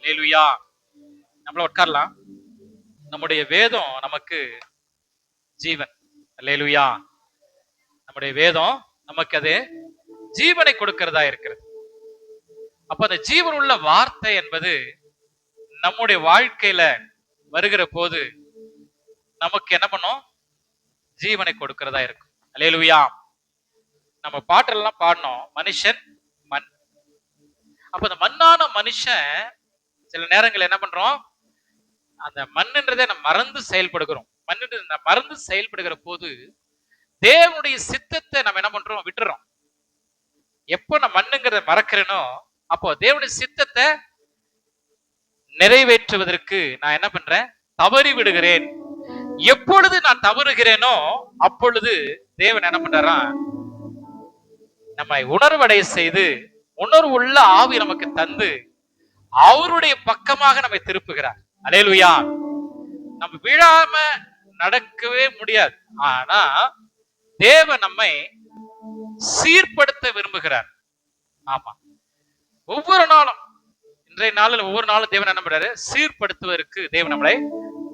அல்லேலூயா. நம்மள உட்காரலாம். நம்முடைய வேதம் நமக்கு ஜீவன். அல்லேலூயா. நம்முடைய வேதம் நமக்கு அது ஜீவனை கொடுக்கிறதா இருக்கிறது. அப்ப அந்த ஜீவன் உள்ள வார்த்தை என்பது நம்முடைய வாழ்க்கையில வருகிற போது நமக்கு என்ன பண்ணும்? ஜீவனை கொடுக்கிறதா இருக்கும். அல்லேலூயா. நம்ம பாட்டெல்லாம் பாடணும், மனுஷன் மண். அப்ப அந்த மண்ணான மனுஷன் சில நேரங்கள் என்ன பண்றோம்? அந்த மண்ணுன்றதை நம்ம மறந்து செயல்படுகிறோம். மறந்து செயல்படுகிற போது தேவனுடைய சித்தத்தை நம்ம என்ன பண்றோம்? விட்டுறோம். எப்போ நான் மண்ணுங்கிறத மறக்கிறேனோ அப்போ தேவனுடைய சித்தத்தை நிறைவேற்றுவதற்கு நான் என்ன பண்றேன்? தவறி விடுகிறேன். எப்பொழுது நான் தவறுகிறேனோ அப்பொழுது தேவன் என்ன பண்றான்? நம்மை உணர்வடைய செய்து உணர்வு உள்ள ஆவி நமக்கு தந்து அவருடைய பக்கமாக நம்மை திருப்புகிறார். அல்லேலூயா. நம்ம விழாம நடக்கவே முடியாது. ஆனா தேவன் நம்மை சீர்படுத்த விரும்புகிறார். ஆமா, ஒவ்வொரு நாளும், இன்றைய நாளில் ஒவ்வொரு நாளும் தேவன் என்ன பண்றாரு? சீர்படுத்துவதற்கு தேவன் நம்மளை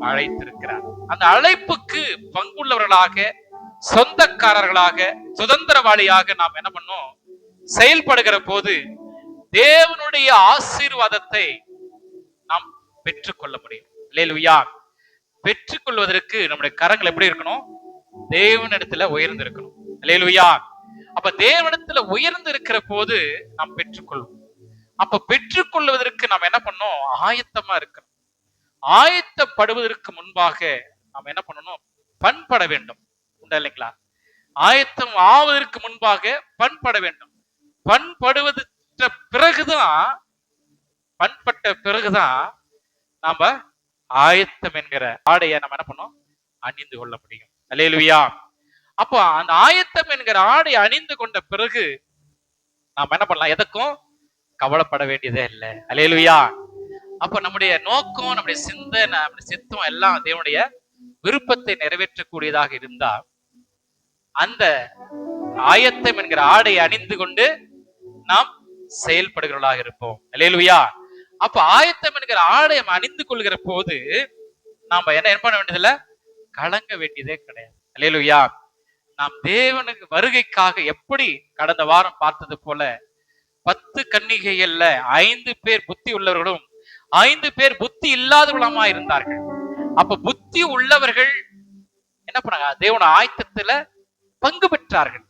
அழைத்திருக்கிறார். அந்த அழைப்புக்கு பங்குள்ளவர்களாக, சொந்தக்காரர்களாக, சுதந்திரவாளியாக நாம் என்ன பண்ணோம்? செயல்படுகிற போது தேவனுடைய ஆசீர்வாதத்தை நாம் பெற்றுக்கொள்ள முடியும். அல்லேலூயா. பெற்றுக்கொள்வதற்கு நம்முடைய கரங்கள் எப்படி இருக்கணும்? தேவனிடத்துல உயர்ந்து இருக்கணும். அல்லேலூயா. அப்ப தேவனிடத்துல உயர்ந்து இருக்கிற போது நாம் பெற்றுக்கொள்வோம். அப்ப பெற்றுக்கொள்வதற்கு நாம் என்ன பண்ணோம்? ஆயத்தமா இருக்கணும். ஆயத்தப்படுவதற்கு முன்பாக நாம் என்ன பண்ணணும்? பண்பட வேண்டும். உண்டா இல்லைங்களா? ஆயத்தம் ஆவதற்கு முன்பாக பண்பட வேண்டும். பண்படுவது பிறகுதான், பண்பட்ட பிறகுதான் நாம ஆயத்தம் என்கிற ஆடையை நம்ம என்ன பண்ணோம்? அணிந்து கொள்ள முடியும். அல்லேலூயா. அப்போ அந்த ஆயத்தம் என்கிற ஆடை அணிந்து கொண்ட பிறகு நாம் என்ன பண்ணலாம்? எதற்கும் கவலைப்பட வேண்டியதே இல்லை. அல்லேலூயா. அப்ப நம்முடைய நோக்கம், நம்முடைய சிந்தனை, நம்முடைய சித்தம் எல்லாம் தேவனுடைய விருப்பத்தை நிறைவேற்றக்கூடியதாக இருந்தா அந்த ஆயத்தம் என்கிற ஆடை அணிந்து கொண்டு நாம் செயல்படுகிறவர்களாக இருப்போம். அல்லேலூயா. அப்ப ஆயத்தம் என்கிற ஆடை அணிந்து கொள்கிற போது நாம என்ன பண்ண வேண்டியதில்லை? கலங்க வேண்டியதே கிடையாது. அல்லேலூயா. நாம் தேவனுக்கு வருகைக்காக எப்படி கடந்த வாரம் பார்த்தது போல 10 கன்னிகைகள்ல 5 பேர் புத்தி உள்ளவர்களும் 5 பேர் புத்தி இல்லாதவர்களுமா இருந்தார்கள். அப்ப புத்தி உள்ளவர்கள் என்ன பண்ணாங்க? தேவனோட ஆயத்தத்துல பங்கு பெற்றார்கள்.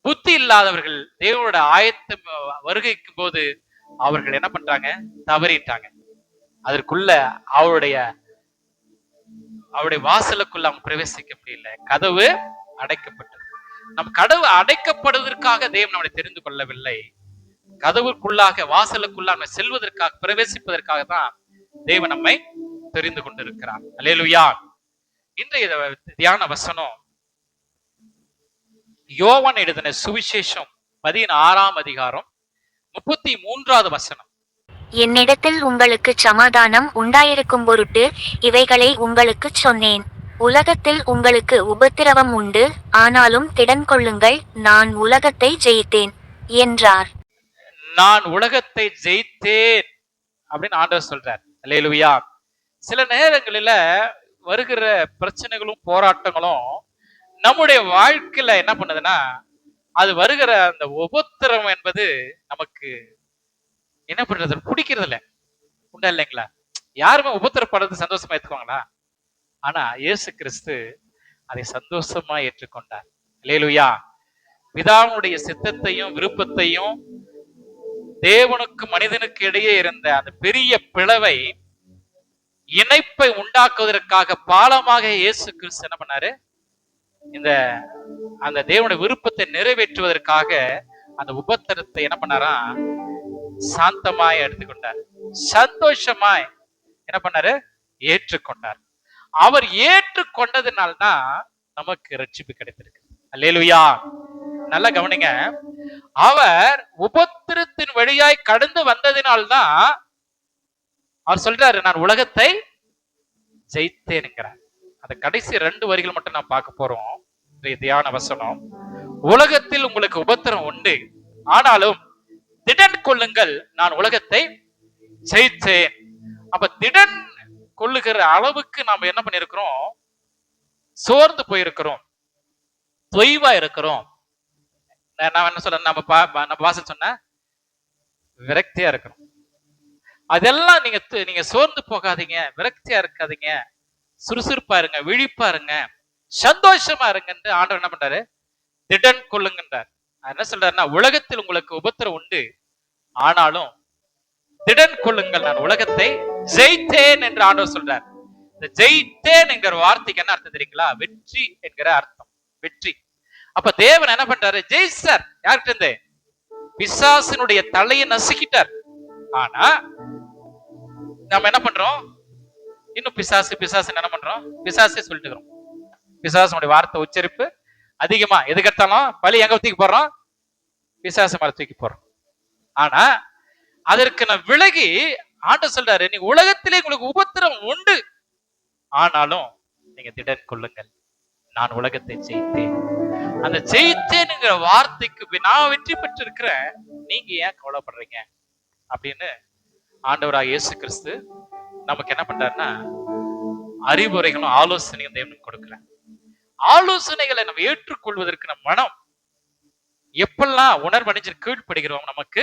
புத்தி இல்லாதவர்கள் தேவனோட ஆயத்தம் வருகைக்கு போது அவர்கள் என்ன பண்றாங்க? தவறிட்டாங்க. அதற்குள்ள அவருடைய வாசலுக்குள்ள அவங்க பிரவேசிக்க முடியல. கதவு அடைக்கப்பட்டது. நம் கதவு அடைக்கப்படுவதற்காக தேவன் நம்மளை தெரிந்து கொள்ளவில்லை. கதவுக்குள்ளாக, வாசலுக்குள்ளாக செல்வதற்காக, பிரவேசிப்பதற்காக தான் தேவன் நம்மை தெரிந்து கொண்டிருக்கிறார். அல்லேலூயா. இன்றைய தியான வசனம் யோவான் எழுதின சுவிசேஷம் 16ஆம் அதிகாரம் 33வது வசனம். என்னிடத்தில் உங்களுக்கு சமாதானம் உண்டாயிருக்கும் பொருட்டு இவைகளை உங்களுக்கு சொன்னேன். உலகத்தில் உங்களுக்கு உபத்திரவம் உண்டு, ஆனாலும் திடன் கொள்ளுங்கள், நான் உலகத்தை ஜெயித்தேன் என்றார். நான் உலகத்தை ஜெயித்தேன் அப்படின்னு ஆண்டவர் சொல்றார். அல்லேலூயா. சில நேரங்களில வருகிற பிரச்சனைகளும் போராட்டங்களும் நம்முடைய வாழ்க்கையில என்ன பண்ணுதுன்னா, அது வருகிற அந்த உபத்திரவம் என்பது நமக்கு என்ன பண்றது? பிடிக்கிறது இல்லை. உண்டா இல்லைங்களா? யாருமே உபத்திரப்படுறது சந்தோஷமா ஏற்றுக்குவாங்களா? ஆனா இயேசு கிறிஸ்து அதை சந்தோஷமா ஏற்றுக்கொண்டார். அல்லேலூயா. பிதாவுடைய சித்தத்தையும் விருப்பத்தையும் தேவனுக்கு மனிதனுக்கு இடையே இருந்த அந்த பெரிய பிளவை, இணைப்பை உண்டாக்குவதற்காக பாலமாக இயேசு கிறிஸ்து என்ன பண்ணாரு? அந்த தேவனுடைய விருப்பத்தை நிறைவேற்றுவதற்காக அந்த உபத்திரத்தை என்ன பண்ணாரா? சாந்தமாய் எடுத்துக்கொண்டார். சந்தோஷமாய் என்ன பண்ணாரு? ஏற்றுக்கொண்டார். அவர் ஏற்றுக்கொண்டதுனால்தான் நமக்கு ரட்சிப்பு கிடைத்திருக்கு. அல்லேலூயா. நல்லா கவனிங்க. அவர் உபத்திரத்தின் வழியாய் கடந்து வந்ததினால்தான் அவர் சொல்றாரு, நான் உலகத்தை ஜெயித்தேன்ங்கிறார். அந்த கடைசி 2 வரிகள் மட்டும் நான் பார்க்க போறோம். தியான வசனம். உலகத்தில் உங்களுக்கு உபத்திரம் உண்டு, ஆனாலும் திடன் கொள்ளுங்கள், நான் உலகத்தை ஜெயித்தேன் அப்ப திடன் கொள்ளுகிற அளவுக்கு நாம என்ன பண்ணிருக்கிறோம்? சோர்ந்து போயிருக்கிறோம், தொய்வா இருக்கிறோம். நான் என்ன சொல்றேன், நம்ம வாசல் சொன்ன விரக்தியா இருக்கணும். அதெல்லாம் நீங்க சோர்ந்து போகாதீங்க, விரக்தியா இருக்காதீங்க, சுறுசுறுப்பா இருங்க, விழிப்பா இருங்க, சந்தோஷமா இருங்கன்னு ஆண்டவர் என்ன பண்றாரு? திடன் கொள்ளுங்கன்றார். என்ன சொல்றாருன்னா, உலகத்தில் உங்களுக்கு உபத்திரம் உண்டு, ஆனாலும் திடன் கொள்ளுங்கள், நான் உலகத்தை ஜெயித்தேன் என்று ஆண்டவர் சொல்றார். இந்த ஜெயித்தேன் என்கிற வார்த்தைக்கு என்ன அர்த்தம் தெரியுங்களா? வெற்றி என்கிற அர்த்தம், வெற்றி. அப்ப தேவன் என்ன பண்றாரு? ஜெயிச்சார். யார்கிட்ட இருந்து? பிசாசினுடைய தலையை நசுக்கிட்டார். ஆனா நம்ம என்ன பண்றோம்? இன்னும் பிசாசு பிசாசு என்ன பண்றோம்? பிசாசே சொல்லிட்டு இருக்கிறோம். பிசாசுடைய வார்த்தை உச்சரிப்பு அதிகமா, எதுக்கெடுத்தாலும் பழி எங்க தூக்கி போடுறோம்? பிசாசு மேல தூக்கி போடுறோம். ஆனா அதற்கு நான் விலகி ஆண்டவர் சொல்றாரு, நீ உலகத்திலே உங்களுக்கு உபத்திரம் உண்டு, ஆனாலும் நீங்க திடன் கொள்ளுங்கள், நான் உலகத்தை ஜெயித்தேன். அந்த ஜெயித்தேன்ங்கிற வார்த்தைக்கு நான் வெற்றி பெற்று இருக்கிறேன், நீங்க ஏன் கவலைப்படுறீங்க அப்படின்னு ஆண்டவராக இயேசு கிறிஸ்து நமக்கு என்ன பண்றாருன்னா, அறிவுரைகளும் ஆலோசனையும் தேவனுக்கு கொடுக்கிறார். ஆலோசனைகளை நம்ம ஏற்றுக்கொள்வதற்கு நம் மனம் எப்பெல்லாம் உணர்வடைஞ்சு கீழ்ப்படுகிறோம், நமக்கு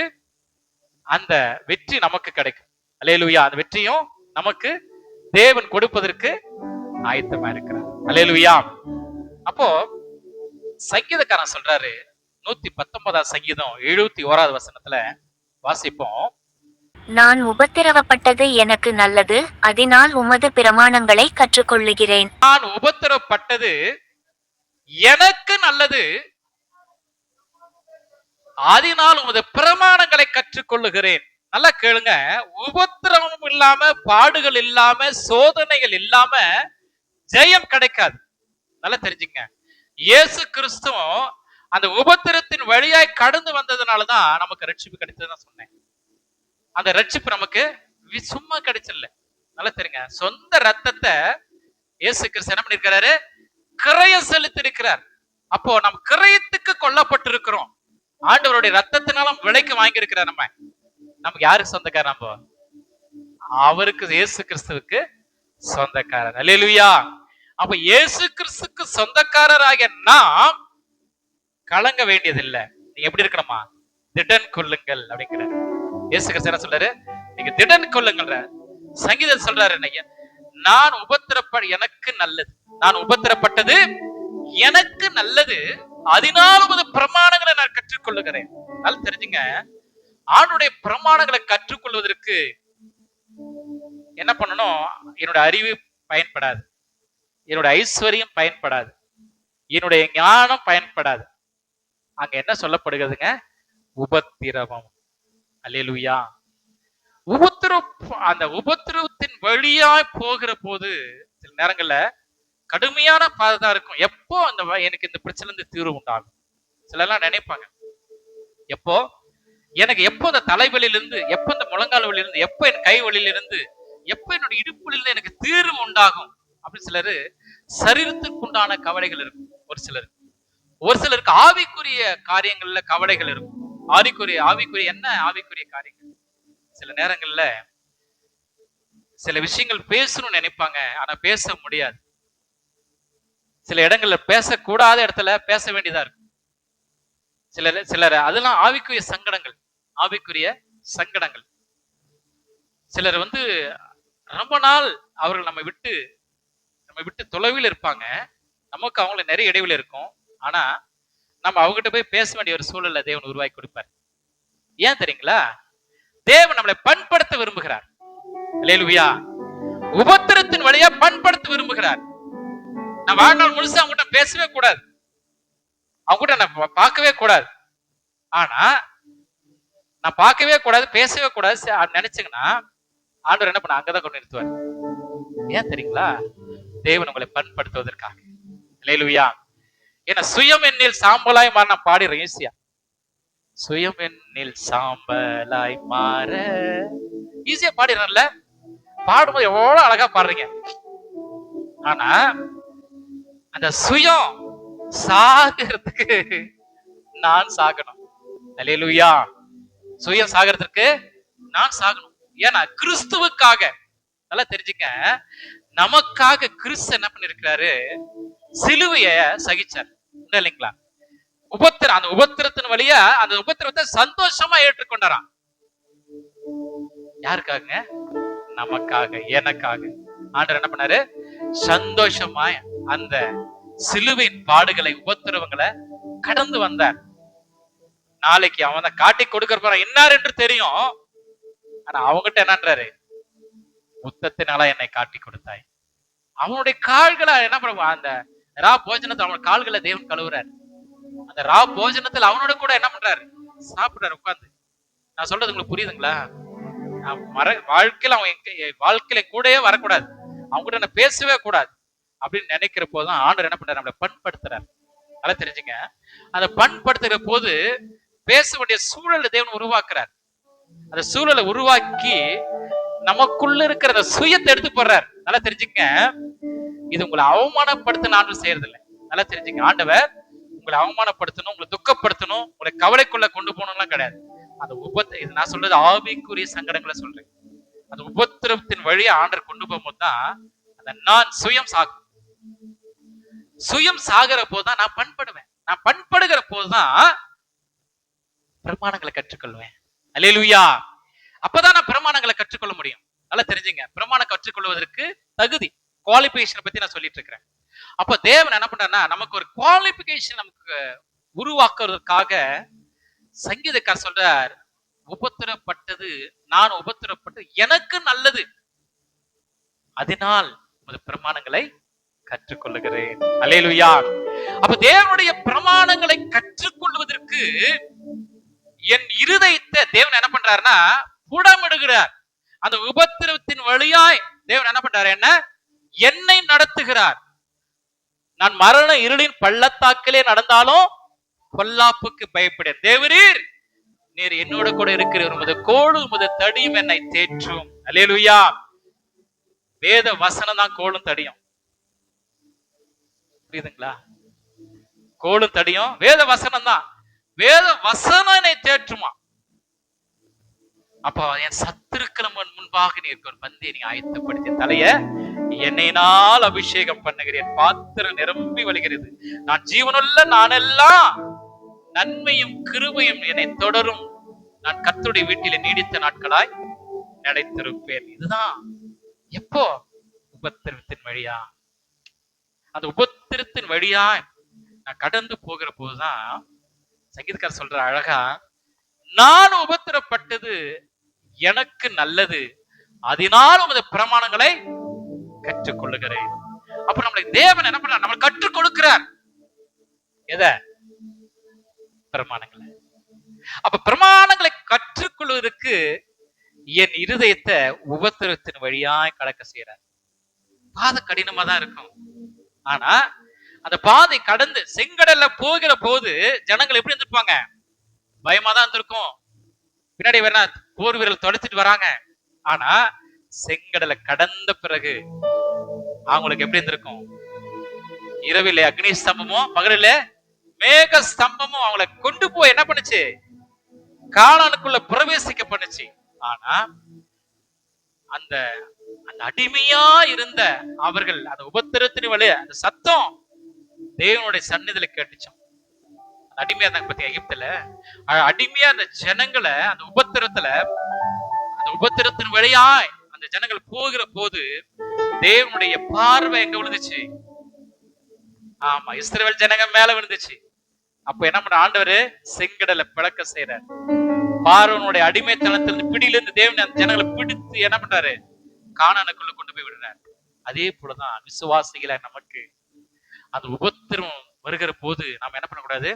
அந்த வெற்றி நமக்கு கிடைக்கும். அல்லேலூயா. அந்த வெற்றியும் நமக்கு தேவன் கொடுப்பதற்கு ஆயத்தமா இருக்கிறார். அல்லேலூயா. அப்போ சங்கீதக்காரன் சொல்றாரு, 119 சங்கீதம் 71 வசனத்துல வாசிப்போம். நான் உபத்திரவப்பட்டது எனக்கு நல்லது, அதனால் உமது பிரமாணங்களை கற்றுக்கொள்ளுகிறேன். நான் உபத்திரவப்பட்டது எனக்கு நல்லது, அதனால் உமது பிரமாணங்களை கற்றுக்கொள்ளுகிறேன். நல்லா கேளுங்க. உபத்திரவம் இல்லாம, பாடுகள் இல்லாம, சோதனைகள் இல்லாம ஜெயம் கிடைக்காது. நல்லா தெரிஞ்சுங்க. இயேசு கிறிஸ்துவும் அந்த உபத்திரத்தின் வழியாய் கடந்து வந்ததுனாலதான் நமக்கு ரட்சிப்பு கிடைச்சதுன்னு சொன்னேன். அந்த ரட்சிப்பு நமக்கு சும்மா கிடைச்சல. நல்லா தெரியுங்க. சொந்த ரத்தத்தை இயேசு கிறிஸ்து என்ன பண்ணிருக்கிறாரு? கிரய செலுத்தி இருக்கிறார். அப்போ நம் கிரயத்துக்கு கொல்லப்பட்டிருக்கிறோம். ஆண்டவருடைய ரத்தத்தினாலும் விலைக்கு வாங்கி இருக்கிறார். நமக்கு யாருக்கு சொந்தக்காரர்? நம்ம அவருக்கு, இயேசு கிறிஸ்துவுக்கு சொந்தக்காரர். அல்லேலூயா. அப்ப இயேசு கிறிஸ்துக்கு சொந்தக்காரராக நாம் கலங்க வேண்டியதில்லை. நீங்க எப்படி இருக்கணுமா? திடன் கொள்ளுங்கள் அப்படிங்கிறார். இயேசு கிறிஸ்து என்ன சொல்றாரு? நீங்க திடன் கொள்ளுங்கள். சங்கீதம் சொல்றாரு, நான் எனக்கு நல்லது, நான் உபத்திரப்பட்டது எனக்கு நல்லது, அதனாலும் அது பிரமாணங்களை நான் கற்றுக்கொள்ளுகிறேன். நல்லா தெரிஞ்சுங்க. ஆண்டுடைய பிரமாணங்களை கற்றுக்கொள்வதற்கு என்ன பண்ணணும்? என்னோட அறிவு பயன்படாது, என்னோட ஐஸ்வர்யம் பயன்படாது, என்னுடைய ஞானம் பயன்படாது. அங்க என்ன சொல்லப்படுகிறதுங்க? உபத்திரவம். அல்லேலூயா. அந்த உபத்திரவத்தின் வழியா போகிற போது சில நேரங்கள்ல கடுமையான பாதைதான் இருக்கும். எப்போ எனக்கு இந்த பிரச்சனை இருந்து தீர்வு உண்டாகும்? சிலர்லாம் நினைப்பாங்க, எப்போ இந்த தலைவலியிலிருந்து, எப்போ இந்த முழங்கால் வலியிலிருந்து, எப்போ என் கை வலியிலிருந்து, எப்போ என்னோட இடுப்புல எனக்கு தீர்வு உண்டாகும் அப்படின்னு சிலரு சரீரத்துக்குண்டான கவலைகள் இருக்கும். ஒரு சிலருக்கு ஆவிக்குரிய காரியங்கள்ல கவலைகள் இருக்கும். ஆவிக்குரிய காரியங்கள் சில நேரங்கள்ல சில விஷயங்கள் பேசணும்னு நினைப்பாங்க, ஆனா பேச முடியாது. சில இடங்கள்ல பேசக்கூடாத இடத்துல பேச வேண்டியதா இருக்கும். சிலர் அதெல்லாம் ஆவிக்குரிய சங்கடங்கள். சிலர் ரொம்ப நாள் அவர்கள் நம்ம விட்டு தொலைவில் இருப்பாங்க. நமக்கு அவங்கள நிறைய இடைவெளி இருக்கும். ஆனா நம்ம அவங்ககிட்ட போய் பேச வேண்டிய ஒரு சூழல்ல தேவன் உருவாக்கி கொடுப்பார். ஏன் தெரியுங்களா? தேவன் நம்மளை பண்படுத்த விரும்புகிறார். அல்லேலூயா. உபத்திரத்தின் வழியா பண்படுத்த விரும்புகிறார். நான் வாழ்நாள் முழுசா அவங்ககிட்ட பேசவே கூடாது, அவங்ககிட்ட நான் பார்க்கவே கூடாது. ஆனா நான் பார்க்கவே கூடாது, பேசவே கூடாது நினைச்சீங்கன்னா ஆண்டவர் என்ன பண்ண? அங்கதான் கொண்டு நிறுத்துவார். ஏன் தெரியுங்களா? தேவன் உங்களை பண்படுத்துவதற்காக. அல்லேலூயா. ஏன்னா சுயம் என்னில் சாம்பலாய் மாற நான் பாடிறேன் ஈஸியா. சுயம் என்னில் சாம்பலாய் மாற ஈஸியா பாடிறேன்ல. பாடும்போது எவ்வளவு அழகா பாடுறீங்க. ஆனா அந்த சுயம் சாகிறதுக்கு நான் சாகணும். அல்லேலூயா. சுயம் சாகிறதுக்கு நான் சாகணும். ஏன்னா கிறிஸ்துவுக்காக நல்லா தெரிஞ்சுக்க. நமக்காக கிறிஸ்து என்ன பண்ணிருக்கிறாரு? சிலுவைய சகிச்சார். இல்லைங்களா? அந்த உபத்திரத்தின் வழியா அந்த உபத்திரத்தை சந்தோஷமா ஏற்றுக்கொண்டாராம். யாருக்காக? நமக்காக, எனக்காக. ஆண்டவர் என்ன பண்ணாரு? சந்தோஷமா அந்த சிலுவையின் பாடுகளை, உபத்திரவங்களை கடந்து வந்தார். நாளைக்கு அவன் காட்டி கொடுக்க போறான் என்னார் என்று தெரியும். ஆனா அவங்ககிட்ட என்னன்றாரு? புத்தத்தினால என்னை காட்டி கொடுத்தாய். அவனுடைய கால்களை என்ன பண்ணுவா? அந்த ரா போஜனத்தை அவனோட கால்களை தேவன் கழுவுறாரு. அந்த ரா போஜனத்தில் அவனோட கூட என்ன பண்றாரு? சாப்பிடுறாரு உட்கார்ந்து. நான் சொல்றது உங்களுக்கு புரியுதுங்களா? வாழ்க்கையில அவன் வாழ்க்கையில கூடயே வரக்கூடாது, அவங்க கூட நான் பேசவே கூடாது அப்படின்னு நினைக்கிற போதுதான் ஆண்டவர் என்ன பண்றாரு? நம்மளை பண்படுத்துறாரு. நல்லா தெரிஞ்சுங்க. அந்த பண்படுத்துகிற போது பேச வேண்டிய சூழலை தேவன் உருவாக்குறார். அந்த சூழலை உருவாக்கி நமக்குள்ள இருக்கிற அந்த சுயத்தை எடுத்து போடுறார். நல்லா தெரிஞ்சுங்க. இது உங்களை அவமானப்படுத்த ஆண்டவர் செய்யறது இல்லை. நல்லா தெரிஞ்சுங்க. ஆண்டவர் உங்களை அவமானப்படுத்தணும், உங்களை துக்கப்படுத்தணும், உங்களை கவலைக்குள்ள கொண்டு போகணும்லாம் கிடையாது. அந்த இது நான் சொல்றது ஆவிக்குரிய சங்கடங்களை சொல்றேன். அந்த உபத்திரவத்தின் வழியை ஆண்டவர் கொண்டு போகும்போது தான் அந்த நான் சுயம் சாகிற போதுதான் நான் பண்படுவேன். நான் பண்படுகிற போதுதான் பிரமாணங்களை கற்றுக்கொள்வேன். அல்லேலூயா. அப்பதான் நான் பிரமாணங்களை கற்றுக்கொள்ள முடியும். நல்லா தெரிஞ்சுங்க. பிரமாணம் கற்றுக்கொள்வதற்கு தகுதி, குவாலிபிகேஷன் பத்தி நான் சொல்லிட்டு இருக்கிறேன். அப்ப தேவன் என்ன பண்றாருன்னா, நமக்கு ஒரு குவாலிபிகேஷன் நமக்கு உருவாக்குறதுக்காக சங்கீதக்காரர் சொல்றார், உபத்திரப்பட்டது, நான் உபத்திரப்பட்டு எனக்கு நல்லது, அதனால் உமது பிரமாணங்களை கற்றுக்கொள்ளுகிறேன். அல்லேலூயா. அப்ப தேவனுடைய பிரமாணங்களை கற்றுக்கொள்வதற்கு என் இருதயத்தை தேவன் என்ன பண்றாருன்னா புடமிடுகிறார். அந்த உபத்திரவத்தின் வழியாய் தேவன் என்ன பண்றாரு? என்னை நடத்துகிறார். நான் மரண இருளின் பள்ளத்தாக்கிலே நடந்தாலும் பொல்லாப்புக்கு பயப்படேன். தேவரீர் நீர் என்னோட கூட இருக்கிற உமது கோலும் உமது தடியும் என்னை தேற்றும். அல்லேலூயா. வேத வசனம் தான் கோலும் தடியும். புரியுதுங்களா? கோலும் தடியும் வேத வசனம் தான். வேத வசனம் என்னை தேற்றுமா. அப்ப என் சத்துருக்கள் முன்பாக நீ ஒரு பந்தியை நீ ஆயத்தப்படுத்திய தலைய என்னையினால் அபிஷேகம் பண்ணுகிறேன். பாத்திரம் நிரம்பி வழிகிறது. நான் ஜீவனுள்ள நானெல்லாம் நன்மையும் கிருபையும் என்னை தொடரும். நான் கர்த்தருடைய வீட்டிலே நீடித்த நாட்களாய் நிலைத்திருப்பேன். இதுதான் எப்போ? உபத்திரத்தின் வழியா. அந்த உபத்திரத்தின் வழியா நான் கடந்து போகிற போதுதான் சங்கீதக்காரர் சொல்ற அழகா, நான் உபத்திரப்பட்டது எனக்கு நல்லது, அதனால் உமது பிரமாணங்களை கற்றுக்கொள்ளுகிறேன். அப்ப நம்மளை தேவன் என்ன பண்றார்? நம்ம கற்றுக் கொடுக்கிறார். எதை? பிரமாணங்களை. அப்ப பிரமாணங்களை கற்றுக்கொள்வதற்கு என் இருதயத்தை உபத்திரத்தின் வழியாய் கடக்க செய்யறார். பாதை கடினமா தான் இருக்கும். ஆனா அந்த பாதை கடந்து செங்கடல்ல போகிற போது ஜனங்கள் எப்படி இருந்திருப்பாங்க? பயமா தான் இருந்திருக்கும். பின்னாடி வேணா போர் வீரர்கள் தொலைச்சிட்டு வராங்க. ஆனா செங்கடலை கடந்த பிறகு அவங்களுக்கு எப்படி இருந்திருக்கும்? இரவிலே அக்னி ஸ்தம்பமும் பகலிலே மேக ஸ்தம்பமும் அவங்களை கொண்டு போய் என்ன பண்ணுச்சு? கானானுக்குள்ள பிரவேசிக்க பண்ணுச்சு. ஆனா அந்த அந்த அடிமையா இருந்த அவர்கள் அந்த உபத்திரத்தின் வழியா அந்த சத்தம் தேவனுடைய சந்நிதியில கேட்டுச்சோம். அடிமையா இருந்தாங்க பத்தி எகிப்துல. அடிமையா அந்த ஜனங்களை அந்த உபத்திரத்தின் வழியாய் அந்த ஜனங்கள் போகிற போது தேவனுடைய பார்வை எங்க விழுந்துச்சு? ஆமா, இஸ்ரவேல் ஜனங்க மேல விழுந்துச்சு. அப்ப என்ன பண்ற? ஆண்டவரு செங்கடலை பிளக்க செய்யறார். பார்வனுடைய அடிமைத்தனத்திலிருந்து பிடியிலிருந்து தேவன் அந்த ஜனங்களை பிடித்து என்ன பண்றாரு? கானானுக்குள்ள கொண்டு போய் விடுறார். அதே போலதான் விசுவாசிகளை நமக்கு அந்த உபத்திரம் வருகிற போது நாம என்ன பண்ணக்கூடாது?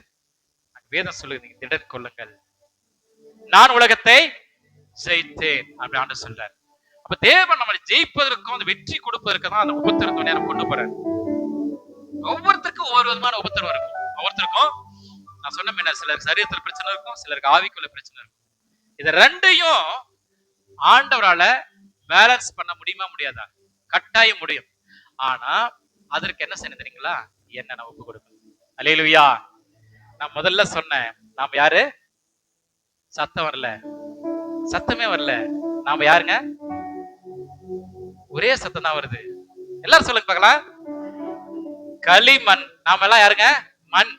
வேதம் சொல்லுங்க, நீங்க திடன் கொள்ளுங்கள், நான் உலகத்தை ஜெயித்தேன் அப்படி ஆண்டு சொல்றார். அப்ப தேவன் நம்மளை ஜெயிப்பதற்கும் அந்த வெற்றி கொடுப்பதற்கு தான் அந்த உபத்திரத்தை நேரம் கொண்டு போறாரு. ஒவ்வொருத்தருக்கும் ஒவ்வொரு விதமான உபத்திரம் இருக்கும். ஒவ்வொருத்தருக்கும் நான் சொன்ன என்ன, சிலருக்கு சரீரத்தில் பிரச்சனை இருக்கும், சிலருக்கு ஆவிக்குள்ள பிரச்சனை இருக்கும். இது ரெண்டையும் ஆண்டவரால பேலன்ஸ் பண்ண முடியுமா? முடியாதா? கட்டாயம் முடியும். ஆனா அதற்கு என்ன செய்யணும் தெரியுங்களா? என்ன ஒப்பு கொடுக்கணும். அல்லேலூயா. நான் முதல்ல சொன்னேன், நாம யாரு? சத்தம் வரல, சத்தமே வரல. நாம யாருங்க? ஒரே சத்தம் தான் வருது. எல்லாரும் சொல்லுங்க பார்க்கலாம். களிமண். நாம எல்லாம் யாருங்க? மண்.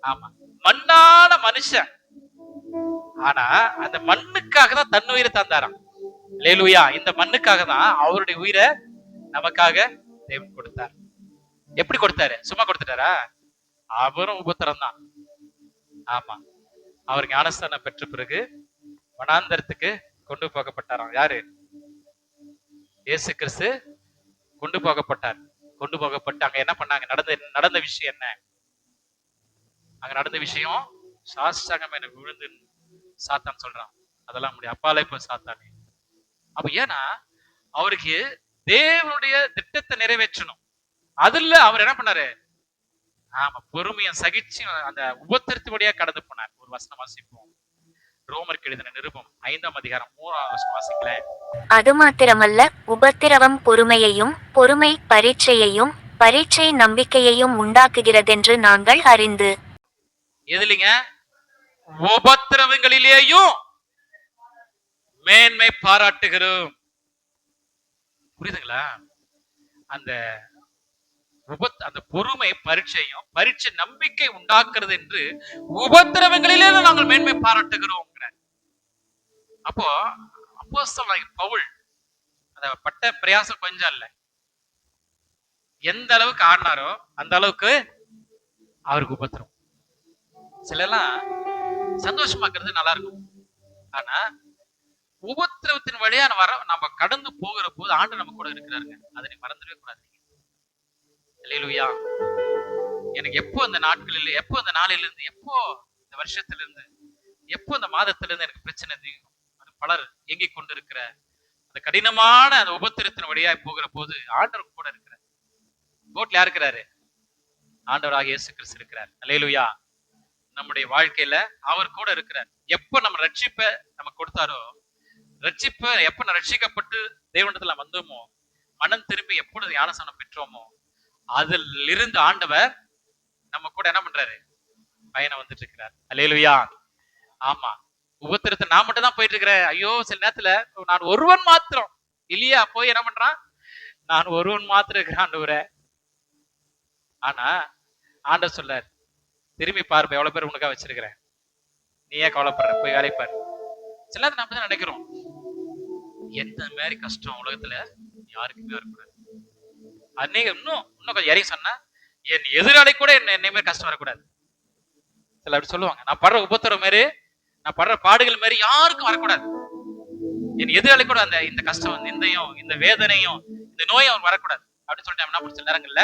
ஆமா, மண்ணான மனுஷன். ஆனா அந்த மண்ணுக்காக தான் தன் உயிரை தந்தாராம். அல்லேலூயா. இந்த மண்ணுக்காக தான் அவருடைய உயிரை நமக்காக தேவன் கொடுத்தார். எப்படி கொடுத்தாரு? சும்மா கொடுத்துட்டாரா? அவரும் உபத்திரம் தான். ஆமா, அவர் ஞானஸ்தானம் பெற்ற பிறகு வனாந்தரத்துக்கு கொண்டு போகப்பட்டாராம். யாரு? இயேசு கிறிஸ்து கொண்டு போகப்பட்டார். கொண்டு போகப்பட்டு அங்க என்ன பண்ணாங்க? நடந்த விஷயம் என்ன? அங்க நடந்த விஷயம், சாஷ்டாங்கம் எனக்கு விழுந்து சாத்தான் சொல்றான், அதெல்லாம் முடியும், அப்பாலே போய் சாத்தானே. அப்ப ஏன்னா அவருக்கு தேவனுடைய திட்டத்தை நிறைவேற்றணும். அதுல அவர் என்ன பண்ணாரு? ஆமா, பொறுமையை சகிச்சு அந்த உபத்திரத்து வழியா கடந்து போனார். ஒரு வசனம் வாசிப்போம். ரோமருக்கு எழுதின நிருபம் 5ஆம் அதிகாரம் 3ஆம் வசனம் வாசிக்கல. அது மாத்திரமல்ல, உபத்திரவம் பொறுமையையும், பொறுமை பரீட்சையையும், பரீட்சை நம்பிக்கையையும் உண்டாக்குகிறதென்று நாங்கள் அறிந்து. எதுலிங்க? உபத்திரவங்களிலேயும் மேன்மை பாராட்டுகிறோம். புரியுதுங்களா? அந்த அந்த பொறுமை பரீட்சையும், பரீட்சை நம்பிக்கை உண்டாக்குறது என்று உபத்திரவங்களிலே நாங்கள் மேன்மை பாராட்டுகிறோம். அப்போ அப்போஸ்தலனாகிய பவுல் அந்த பட்ட பிரயாசம் கொஞ்சம் இல்ல. எந்த அளவுக்கு ஆடினாரோ அந்த அளவுக்கு அவருக்கு உபத்திரம். சிலெல்லாம் சந்தோஷமாக்குறது நல்லா இருக்கும். ஆனா உபத்திரவத்தின் வழியா நம்ம கடந்து போகிற போது ஆண்டு நம்ம கூட இருக்கிறாருங்க. அதை நீ மறந்துடவே கூடாது. அல்லேலூயா. எனக்கு எப்போ அந்த நாட்களில், எப்போ அந்த நாளிலிருந்து, எப்போ இந்த வருஷத்திலிருந்து, எப்போ இந்த மாதத்திலிருந்து எனக்கு பிரச்சனை தீரும், அது பலர் இயங்கிக் கொண்டிருக்கிற அந்த கடினமான அந்த உபத்திரத்தின் வழியா போகிற போது ஆண்டவர் கூட இருக்கிறார். போட்ல யார் இருக்கிறாரு? ஆண்டவராக இயேசு கிறிஸ்து இருக்கிறார். அல்லேலூயா. நம்முடைய வாழ்க்கையில அவர் கூட இருக்கிறார். எப்ப நம்ம ரட்சிப்பை நம்ம கொடுத்தாரோ, ரட்சிப்பை எப்ப நம்ம ரட்சிக்கப்பட்டு தேவனிடத்துல வந்தோமோ, மனம் திரும்பி எப்பொழுது ஞானஸ்நானம் பெற்றோமோ, அதில் இருந்து ஆண்டவர் நம்ம கூட என்ன பண்றாரு? பயணம் வந்துட்டு இருக்கிறார். அல்லேலூயா. ஆமா, உபத்திரத்தை நான் மட்டும் தான் போயிட்டு இருக்கிறேன். ஐயோ, சில நேரத்துல நான் ஒருவன் மாத்திரம் இல்லையா போய் என்ன பண்றான்? நான் ஒருவன் மாத்திரம் இருக்கிறேன் ஆண்டவரே. ஆனா ஆண்டவர் சொல்றார், திரும்பி பார்ப்ப எவ்வளவு பேர் உனக்கா வச்சிருக்கிறேன், நீ ஏன் கவலைப்படுற, போய் வேலை பாரு. சில நேரத்துல நம்ம தான் நினைக்கிறோம், எந்த மாதிரி கஷ்டம் உலகத்துல யாருக்குமே வரக்கூடாது. அன்னைக்கு இன்னும் கொஞ்சம் இறங்கி சொன்னா, என் எதிராளி கூட என்னை மாதிரி கஷ்டம் வரக்கூடாது. சில அப்படி சொல்லுவாங்க, நான் படுற உபத்திரம் மாதிரி, நான் படுற பாடுகள் மாதிரி யாருக்கும் வரக்கூடாது. என் எதிராளி கூட இந்த கஷ்டம், இந்த வேதனையும், இந்த நோயும் அவன் வரக்கூடாது அப்படின்னு சொல்லிட்டு என்ன சில நேரங்கள்ல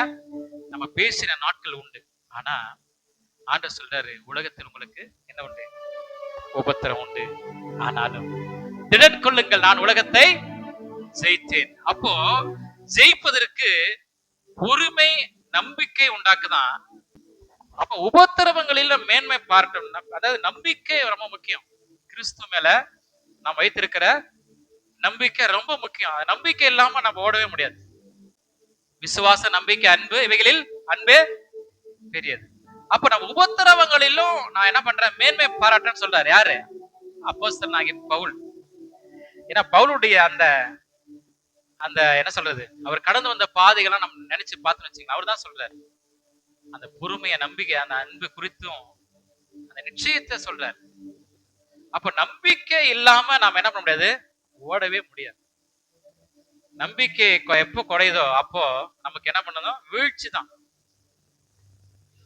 நம்ம பேசின நாட்கள் உண்டு. ஆனா ஆண்டவர் சொல்றாரு, உலகத்தில் உங்களுக்கு என்ன உண்டு? உபத்திரம் உண்டு. ஆனாலும் திடன் கொள்ளுங்கள், நான் உலகத்தை ஜெயித்தேன். அப்போ ஜெயிப்பதற்கு பொறுமை நம்பிக்கை உண்டாக்குதான். அப்ப உபத்திரவங்களில மேன்மை பார்க்கணும். அதாவது நம்பிக்கை ரொம்ப முக்கியம். கிறிஸ்து மேல நாம் வைத்திருக்கிற நம்பிக்கை ரொம்ப முக்கியம். நம்பிக்கை இல்லாம நம்ம ஓடவே முடியாது. விசுவாச, நம்பிக்கை, அன்பு, இவைகளில் அன்பே பெரியது. அப்ப நம்ம உபத்திரவங்களிலும் நான் என்ன பண்றேன்? மேன்மை பாராட்டுன்னு சொல்றாரு. யாரு? அப்போஸ்தலனாகிய பவுல். ஏன்னா பவுலுடைய அந்த என்ன சொல்றது, அவர் கடந்து வந்த பாதைகள்லாம் நம்ம நினைச்சு பார்த்து வச்சுக்கலாம். அவர் தான் சொல்றாரு அந்த பொறுமைய, நம்பிக்கை, அந்த அன்பு குறித்தும் அந்த நிச்சயத்தை சொல்றாரு. அப்ப நம்பிக்கை இல்லாம நாம என்ன பண்ண முடியாது? ஓடவே முடியாது. நம்பிக்கை எப்போ குறையுதோ அப்போ நமக்கு என்ன பண்ணணும்? வீழ்ச்சி தான்.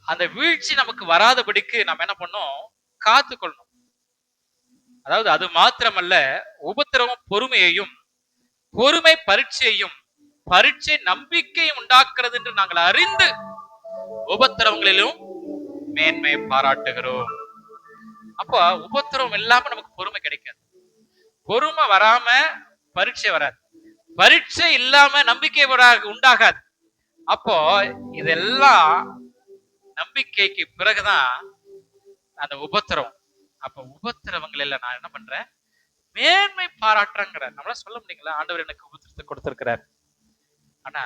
அந்த வீழ்ச்சி நமக்கு வராதபடிக்கு நம்ம என்ன பண்ணணும்? காத்துக்கொள்ளணும். அதாவது அது மாத்திரமல்ல, உபத்திரவம் பொறுமையையும், பொறுமை பரீட்சையையும், பரீட்சை நம்பிக்கையும் உண்டாக்குறது என்று நாங்கள் அறிந்து உபத்திரவங்களிலும் மேன்மை பாராட்டுகிறோம். அப்போ உபத்திரவம் இல்லாம நமக்கு பொறுமை கிடைக்காது. பொறுமை வராம பரீட்சை வராது. பரீட்சை இல்லாம நம்பிக்கை உண்டாகாது. அப்போ இதெல்லாம் நம்பிக்கைக்கு பிறகுதான் அந்த உபத்திரம். அப்ப உபத்திரவங்கள் எல்லாம் நான் என்ன பண்றேன்? மேன்மை பாராட்டுறேங்கிறார். நம்மளால சொல்ல முடியுங்களா? ஆண்டவர் எனக்கு உபத்திரத்தை கொடுத்திருக்கிறார், ஆனா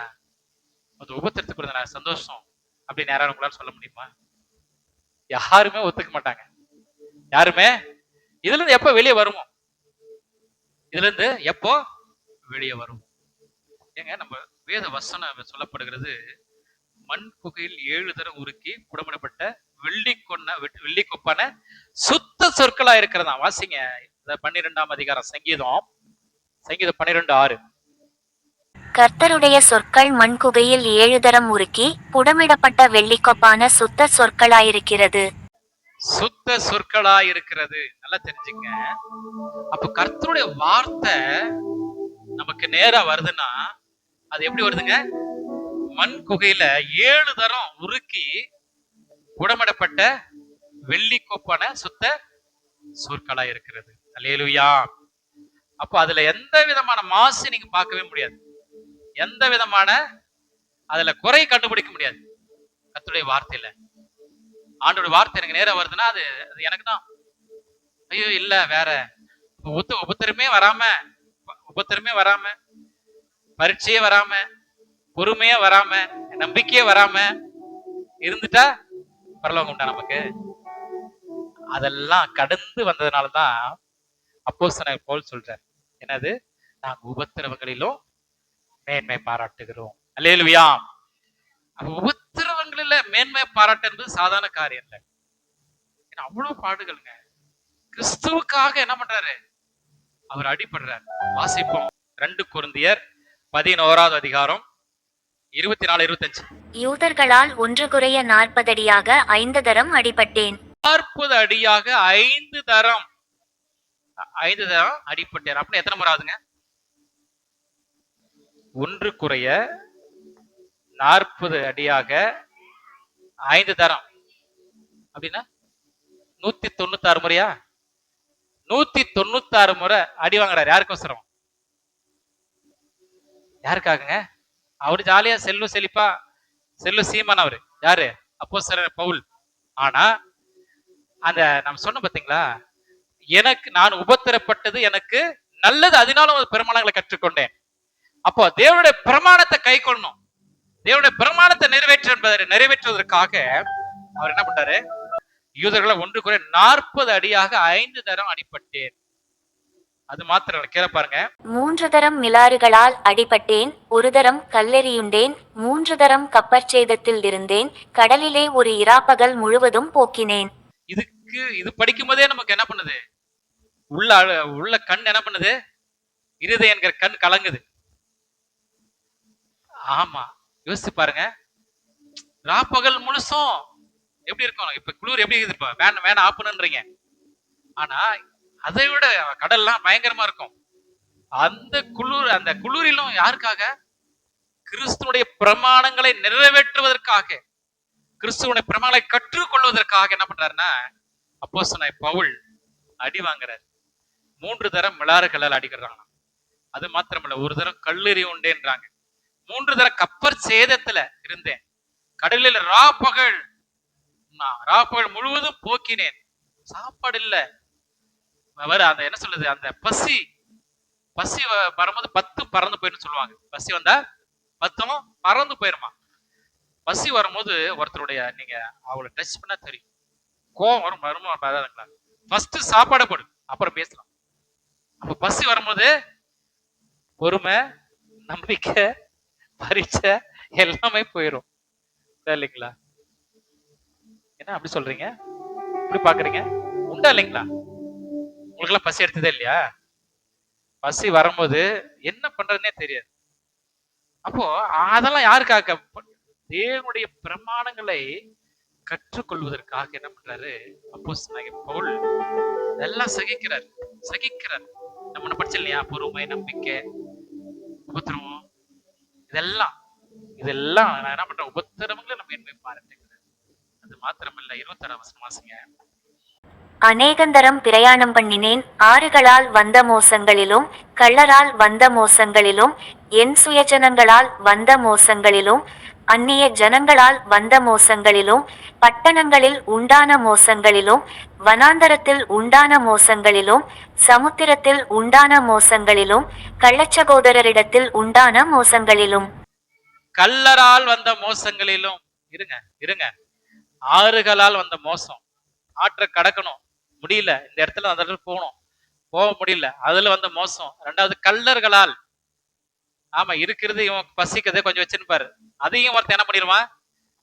அந்த உபத்திரத்துக்கு நான் சந்தோஷம் அப்படின்னு யாராவது உங்களால சொல்ல முடியுமா? யாருமே ஒத்துக்க மாட்டாங்க. யாருமே இதுல இருந்து எப்ப வெளியே வருமோ, இதுல இருந்து எப்போ வெளியே வரும்? ஏங்க நம்ம வேத வசனம் சொல்லப்படுகிறது, மண் குகையில் 7 தரம் உருக்கி புடமிடப்பட்ட வெள்ளி கொப்பான சுத்த சொற்களா இருக்கிறதா. வாசிங்க 12ஆம் அதிகாரம் சங்கீதம் 12:6. கர்த்தருடைய சொற்கள் மண்குகையில் 7 தரம் உருக்கி புடமிடப்பட்ட வெள்ளிக்கொப்பான சுத்த சொற்களாயிருக்கிறது. சுத்த சொற்களா இருக்கிறது. நல்லா தெரிஞ்சுங்க. அப்ப கர்த்தருடைய வார்த்தை நமக்கு நேரா வருதுன்னா அது எப்படி வருதுங்க? மண் குகையில 7 தரம் உருக்கி புடமிடப்பட்ட வெள்ளி கொப்பான சுத்த சொற்களா இருக்கிறது. அல்லேலூயா. அப்ப அதுல எந்த விதமான மாசு நீங்க பார்க்கவே முடியாது. எந்த விதமான அதுல குறை கண்டுபிடிக்க முடியாது. கர்த்தருடைய வார்த்தையில ஆண்டோட வார்த்தை எனக்கு நேரா வருதுன்னா அது எனக்கு தான். ஐயோ இல்ல வேற உபத்திரமே வராம பரீட்சையே வராம பொறுமையே வராம நம்பிக்கையே வராம இருந்துட்டா பரலோகம் உண்டா நமக்கு? அதெல்லாம் கடந்து வந்ததுனாலதான் அப்போஸ்தலனாகிய பவுல் சொல்றார், என்னது, நாங்கள் உபத்திரவங்களிலும் மேன்மை பாராட்டுகிறோம். அல்லேலூயா. அப்ப உபத்திரவங்களில மேன்மை பாராட்டு என்பது சாதாரண காரியம் இல்லை. அவ்வளவு பாடுகளுங்க. கிறிஸ்துவுக்காக என்ன பண்றாரு? அவர் அடிபடுறார். வாசிப்போம் 2 கொரிந்தியர் 11ஆவது அதிகாரம் 24, 25. யூதர்களால் 1 குறைய 40 அடியாக 5 தரம் அடிபட்டேன். 40 அடியாக 5 தரம் அடிபட்டேன். அப்படின்னு எத்தனை முறை ஆகுதுங்க? 1 குறைய 40 அடியாக 5 தரம் அப்படின்னா 196 முறையா? 196 முறை அடி வாங்குறாரு. யாருக்கோசரம்? யாருக்காகங்க? அவரு ஜாலியா செல்வ சீமான். அவரு யாரு? அப்போஸ்தலர் பவுல். ஆனா அந்த நம்ம சொன்ன பாத்தீங்களா, எனக்கு நான் உபத்திரப்பட்டது எனக்கு நல்லது, அதனால பெருமானங்களை கற்றுக்கொண்டேன். அப்போ தேவனுடைய பிரமாணத்தை கை கொள்ளணும். தேவனுடைய பிரமாணத்தை நிறைவேற்றுவதற்காக அவர் என்ன பண்றாரு? யூதர்களை 1 குறை 40 அடியாக 5 தரம் அடிபட்டேன். அது மாத்திரம் கேள பாருங்க. 3 தரம் மிலாறுகளால் அடிபட்டேன், 1 தரம் கல்லெறியுண்டேன், 3 தரம் கப்பற்சேதத்தில் இருந்தேன், கடலிலே ஒரு இராப்பகல் முழுவதும் போக்கினேன். இது படிக்கும் போதே நமக்கு என்ன பண்ணுது? உள்ள கண் என்ன பண்ணுது? இருதயம் என்கிற கண் கலங்குது. ஆமா, யோசிச்சு பாருங்க. ராப்பகல் முழுசும் எப்படி இருக்கும்? இப்ப குளிர் எப்படி இருப்பா? வேணா ஆப்பணுன்றீங்க. ஆனா அதை விட கடல்லாம் பயங்கரமா இருக்கும். அந்த குளிரிலும் யாருக்காக? கிறிஸ்துவனுடைய பிரமாணங்களை நிறைவேற்றுவதற்காக, கிறிஸ்துவனுடைய பிரமாணங்களை கற்றுக்கொள்வதற்காக என்ன பண்றாருன்னா அப்போஸ்தலனாகிய பவுல் அடி வாங்குறாரு. 3 தரம் மிலாறுகளால் அடிக்கிறாங்க. அது மாத்திரமல்ல, 1 தரம் கல்லெறி உண்டேன்றாங்க. 3 தரம் கப்பற் சேதத்துல இருந்தேன். கடலில் ராப்பகல் முழுவதும் போக்கினேன். சாப்பாடு இல்ல. அந்த என்ன சொல்லுது, அந்த பசி வரும்போது 10 பறந்து போயிடும் சொல்லுவாங்க. பசி வந்தா 10 பறந்து போயிருமா. பசி வரும்போது ஒருத்தருடைய நீங்க அவளை டச் பண்ணா தெரியும், கோவம் வரும். வருமா? ஃபர்ஸ்ட் சாப்பாடை போடு, அப்புறம் பேசலாம். அப்ப பசி வரும்போது பொறுமை, நம்பிக்கை, பரீட்சை எல்லாமே போயிடும் இல்லைங்களா? என்ன அப்படி சொல்றீங்க? இப்படி பாக்குறீங்க? உண்டா இல்லைங்களா? உங்களுக்கு எல்லாம் பசி எடுத்ததே இல்லையா? பசி வரும்போது என்ன பண்றதுன்னே தெரியாது. அப்போ அதெல்லாம் யாருக்காக? தேவனுடைய பிரமாணங்களை கற்றுக்கொள்வதற்காக என்ன பண்றாரு அப்போஸ்தலனாகிய பவுல் எல்லாம் சகிக்கிறார். நம்ம படிச்ச இல்லையா? பொறுமை, நம்பிக்கை, உபத்திரவம், இதெல்லாம் நான் என்ன பண்றேன்? உபத்திரவங்களை நம்ம மேன்மை பாராட்டுகிறேன். அது மாத்திரமல்ல, 26ஆம் வசனம் வாசிங்க. அநேகந்தரம் பிரயாணம் பண்ணினேன், ஆறுகளால் வந்த மோசங்களிலும் கள்ளரால் வந்த மோசங்களிலும் என் சுயஜனங்களால் வந்த மோசங்களிலும் அந்நிய ஜனங்களால் வந்த மோசங்களிலும் பட்டணங்களில் உண்டான மோசங்களிலும் வனாந்தரத்தில் உண்டான மோசங்களிலும் சமுத்திரத்தில் உண்டான மோசங்களிலும் கள்ளச்சகோதரரிடத்தில் உண்டான மோசங்களிலும். கள்ளரால் வந்த மோசங்களிலும். இருங்க. ஆறுகளால் வந்த மோசம். ஆற்றை கடக்கணும், முடியல. இந்த இடத்துல அந்த இடத்துல போக முடியல, அதுல வந்த மோசம். 2வது கள்ளர்களால். ஆமா, இருக்கிறது இவன் பசிக்குது கொஞ்சம் வச்சுன்னு அதையும் ஒருத்தன் என்ன பண்ணிடுவான்,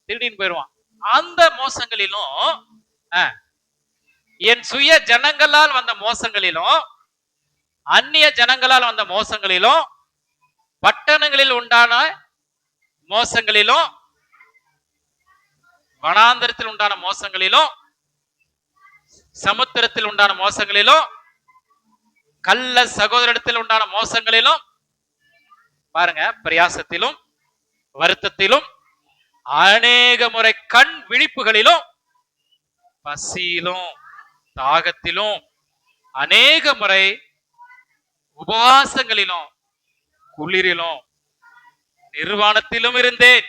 திருடின்னு போயிடுவான். அந்த மோசங்களிலும் என் சுய ஜனங்களால் வந்த மோசங்களிலும் அந்நிய ஜனங்களால் வந்த மோசங்களிலும் பட்டணங்களில் உண்டான மோசங்களிலும் வனாந்தரத்தில் உண்டான மோசங்களிலும் சமுத்திரத்தில் உண்டான மோசங்களிலும் கள்ள சகோதரத்தில் உண்டான மோசங்களிலும் பாருங்க, பிரயாசத்திலும் வருத்தத்திலும் அநேக முறை கண் விழிப்புகளிலும் பசியிலும் தாகத்திலும் அநேக முறை உபவாசங்களிலும் குளிரிலும் நிர்வாணத்திலும் இருந்தேன்.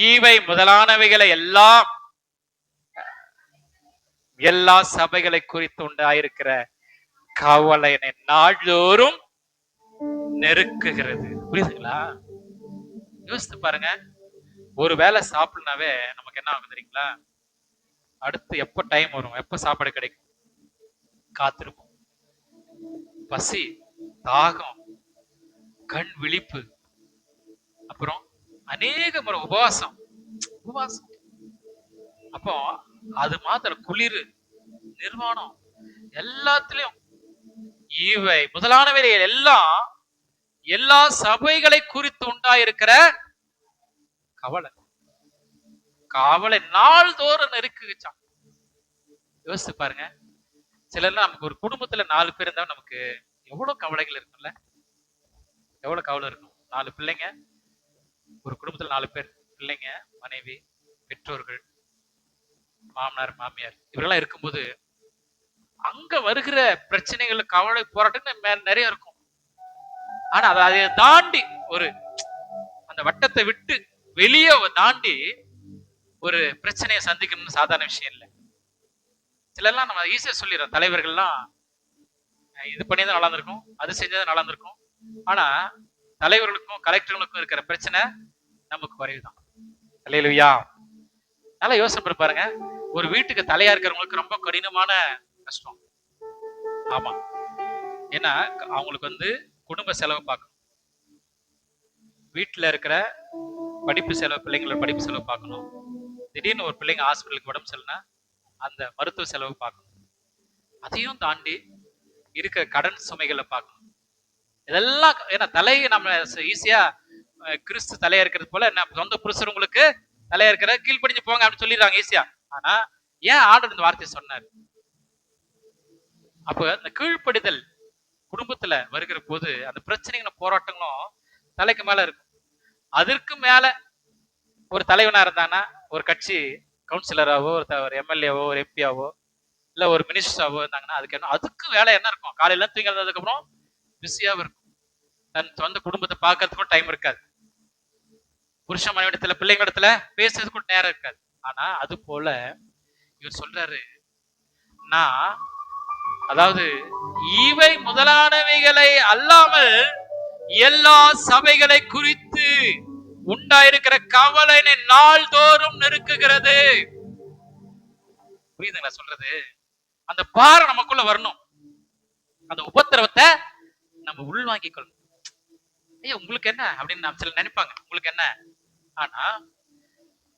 ஈவை முதலானவைகளை எல்லாம் எல்லா சபைகளை குறித்து உண்டாயிருக்கிற கவலை என்னை நாள்தோறும் நெருக்குகிறது. புரியுதுங்களா? யோசித்து பாருங்க. ஒரு வேளை சாப்பிடனாவே நமக்கு என்ன ஆகும் தெரியுங்களா? அடுத்து எப்ப டைம் வரும், எப்ப சாப்பாடு கிடைக்கும் காத்திருப்போம். பசி, தாகம், கண் விழிப்பு, அப்புறம் அநேக முறை உபவாசம். அப்போ அது மாத்திரம் குளிர், நிர்வாணம், எல்லாத்திலையும் இவை முதலானவை எல்லாம் எல்லா சபைகளை குறித்து உண்டாயிருக்கிற கவலை கவலை நாள்தோறும் நெருக்குச்சான். யோசிச்சு பாருங்க. சிலர்லாம் நமக்கு ஒரு குடும்பத்துல 4 பேர் இருந்தா நமக்கு எவ்வளவு கவலைகள் இருக்கும்ல, எவ்வளவு கவலை இருக்கும். 4 பிள்ளைங்க, ஒரு குடும்பத்துல 4 பேர், பிள்ளைங்க, மனைவி, பெற்றோர்கள், மாமனார் மாமியார், இவரெல்லாம் இருக்கும்போது அங்க வருகிற பிரச்சனைகள், கவலை, போராட்டம் நிறைய இருக்கும். ஆனா அதை தாண்டி ஒரு அந்த வட்டத்தை விட்டு வெளியே தாண்டி ஒரு பிரச்சனையை சந்திக்கணும்னு சாதாரண விஷயம் இல்லை. சிலர்லாம் நம்ம ஈஸியா சொல்லிடுறோம். தலைவர்கள்லாம் இது பண்ணியதான் நல்லா இருந்திருக்கும், அது செஞ்சது நல்லா இருந்திருக்கும். ஆனா தலைவர்களுக்கும் கலெக்டர்களுக்கும் இருக்கிற பிரச்சனை நமக்கு குறைவுதான். அல்லேலூயா. நல்லா யோசனை பண்ணி பாருங்க. ஒரு வீட்டுக்கு தலையா இருக்கிறவங்களுக்கு ரொம்ப கடினமான கஷ்டம். ஆமா, ஏன்னா அவங்களுக்கு குடும்ப செலவு பார்க்கணும், வீட்டுல இருக்கிற படிப்பு செலவு, பிள்ளைங்களோட படிப்பு செலவு பார்க்கணும், திடீர்னு ஒரு பிள்ளைங்க ஹாஸ்பிட்டலுக்கு உடம்பு சரியில்லைன்னா அந்த மருத்துவ செலவு பார்க்கணும், அதையும் தாண்டி இருக்கிற கடன் சுமைகளை பார்க்கணும். இதெல்லாம் ஏன்னா தலையை நம்ம ஈஸியா கிறிஸ்து தலையா இருக்கிறது போல என்ன சொந்த புருஷர் உங்களுக்கு தலையா இருக்கிற கீழ்படிஞ்சு போங்க அப்படின்னு சொல்லிடுறாங்க ஈஸியா. ஆனா ஏன் ஆண்டவர் இந்த வார்த்தையை சொன்னார்? அப்ப அந்த கீழ்ப்படிதல் குடும்பத்துல வருகிற போது அந்த பிரச்சனைகளும் போராட்டங்களும் தலைக்கு மேல இருக்கும். அதற்கு மேல ஒரு தலைவனா இருந்தானா, ஒரு கட்சி கவுன்சிலராவோ, ஒரு எம்எல்ஏவோ, ஒரு எம்பியாவோ, இல்ல ஒரு மினிஸ்டராவோ இருந்தாங்கன்னா அதுக்கு வேலை என்ன இருக்கும்? காலையில தூங்கி எழுந்ததுக்கு அப்புறம் பிஸியாவும் இருக்கும். தன் சொந்த குடும்பத்தை பார்க்கறதுக்கும் டைம் இருக்காது, புருஷ மனைவிடத்துல பிள்ளைங்களிடத்துல பேசுறதுக்கும் நேரம் இருக்காது. ஆனா அது போல இவர் சொல்றாரு, நான் அதாவது இவை முதலானவைகளை அல்லாமல் எல்லா சபைகளை குறித்து உண்டாயிருக்கிற கவலை நாள்தோறும் நெருக்குகிறது. புரியுதுங்களா சொல்றது? அந்த பாரம் நமக்குள்ள வரணும், அந்த உபத்திரவத்தை நம்ம உள்வாங்கிக் கொள்ளணும். ஐயா உங்களுக்கு என்ன அப்படின்னு நம்ம சில நினைப்பாங்க, உங்களுக்கு என்ன? ஆனா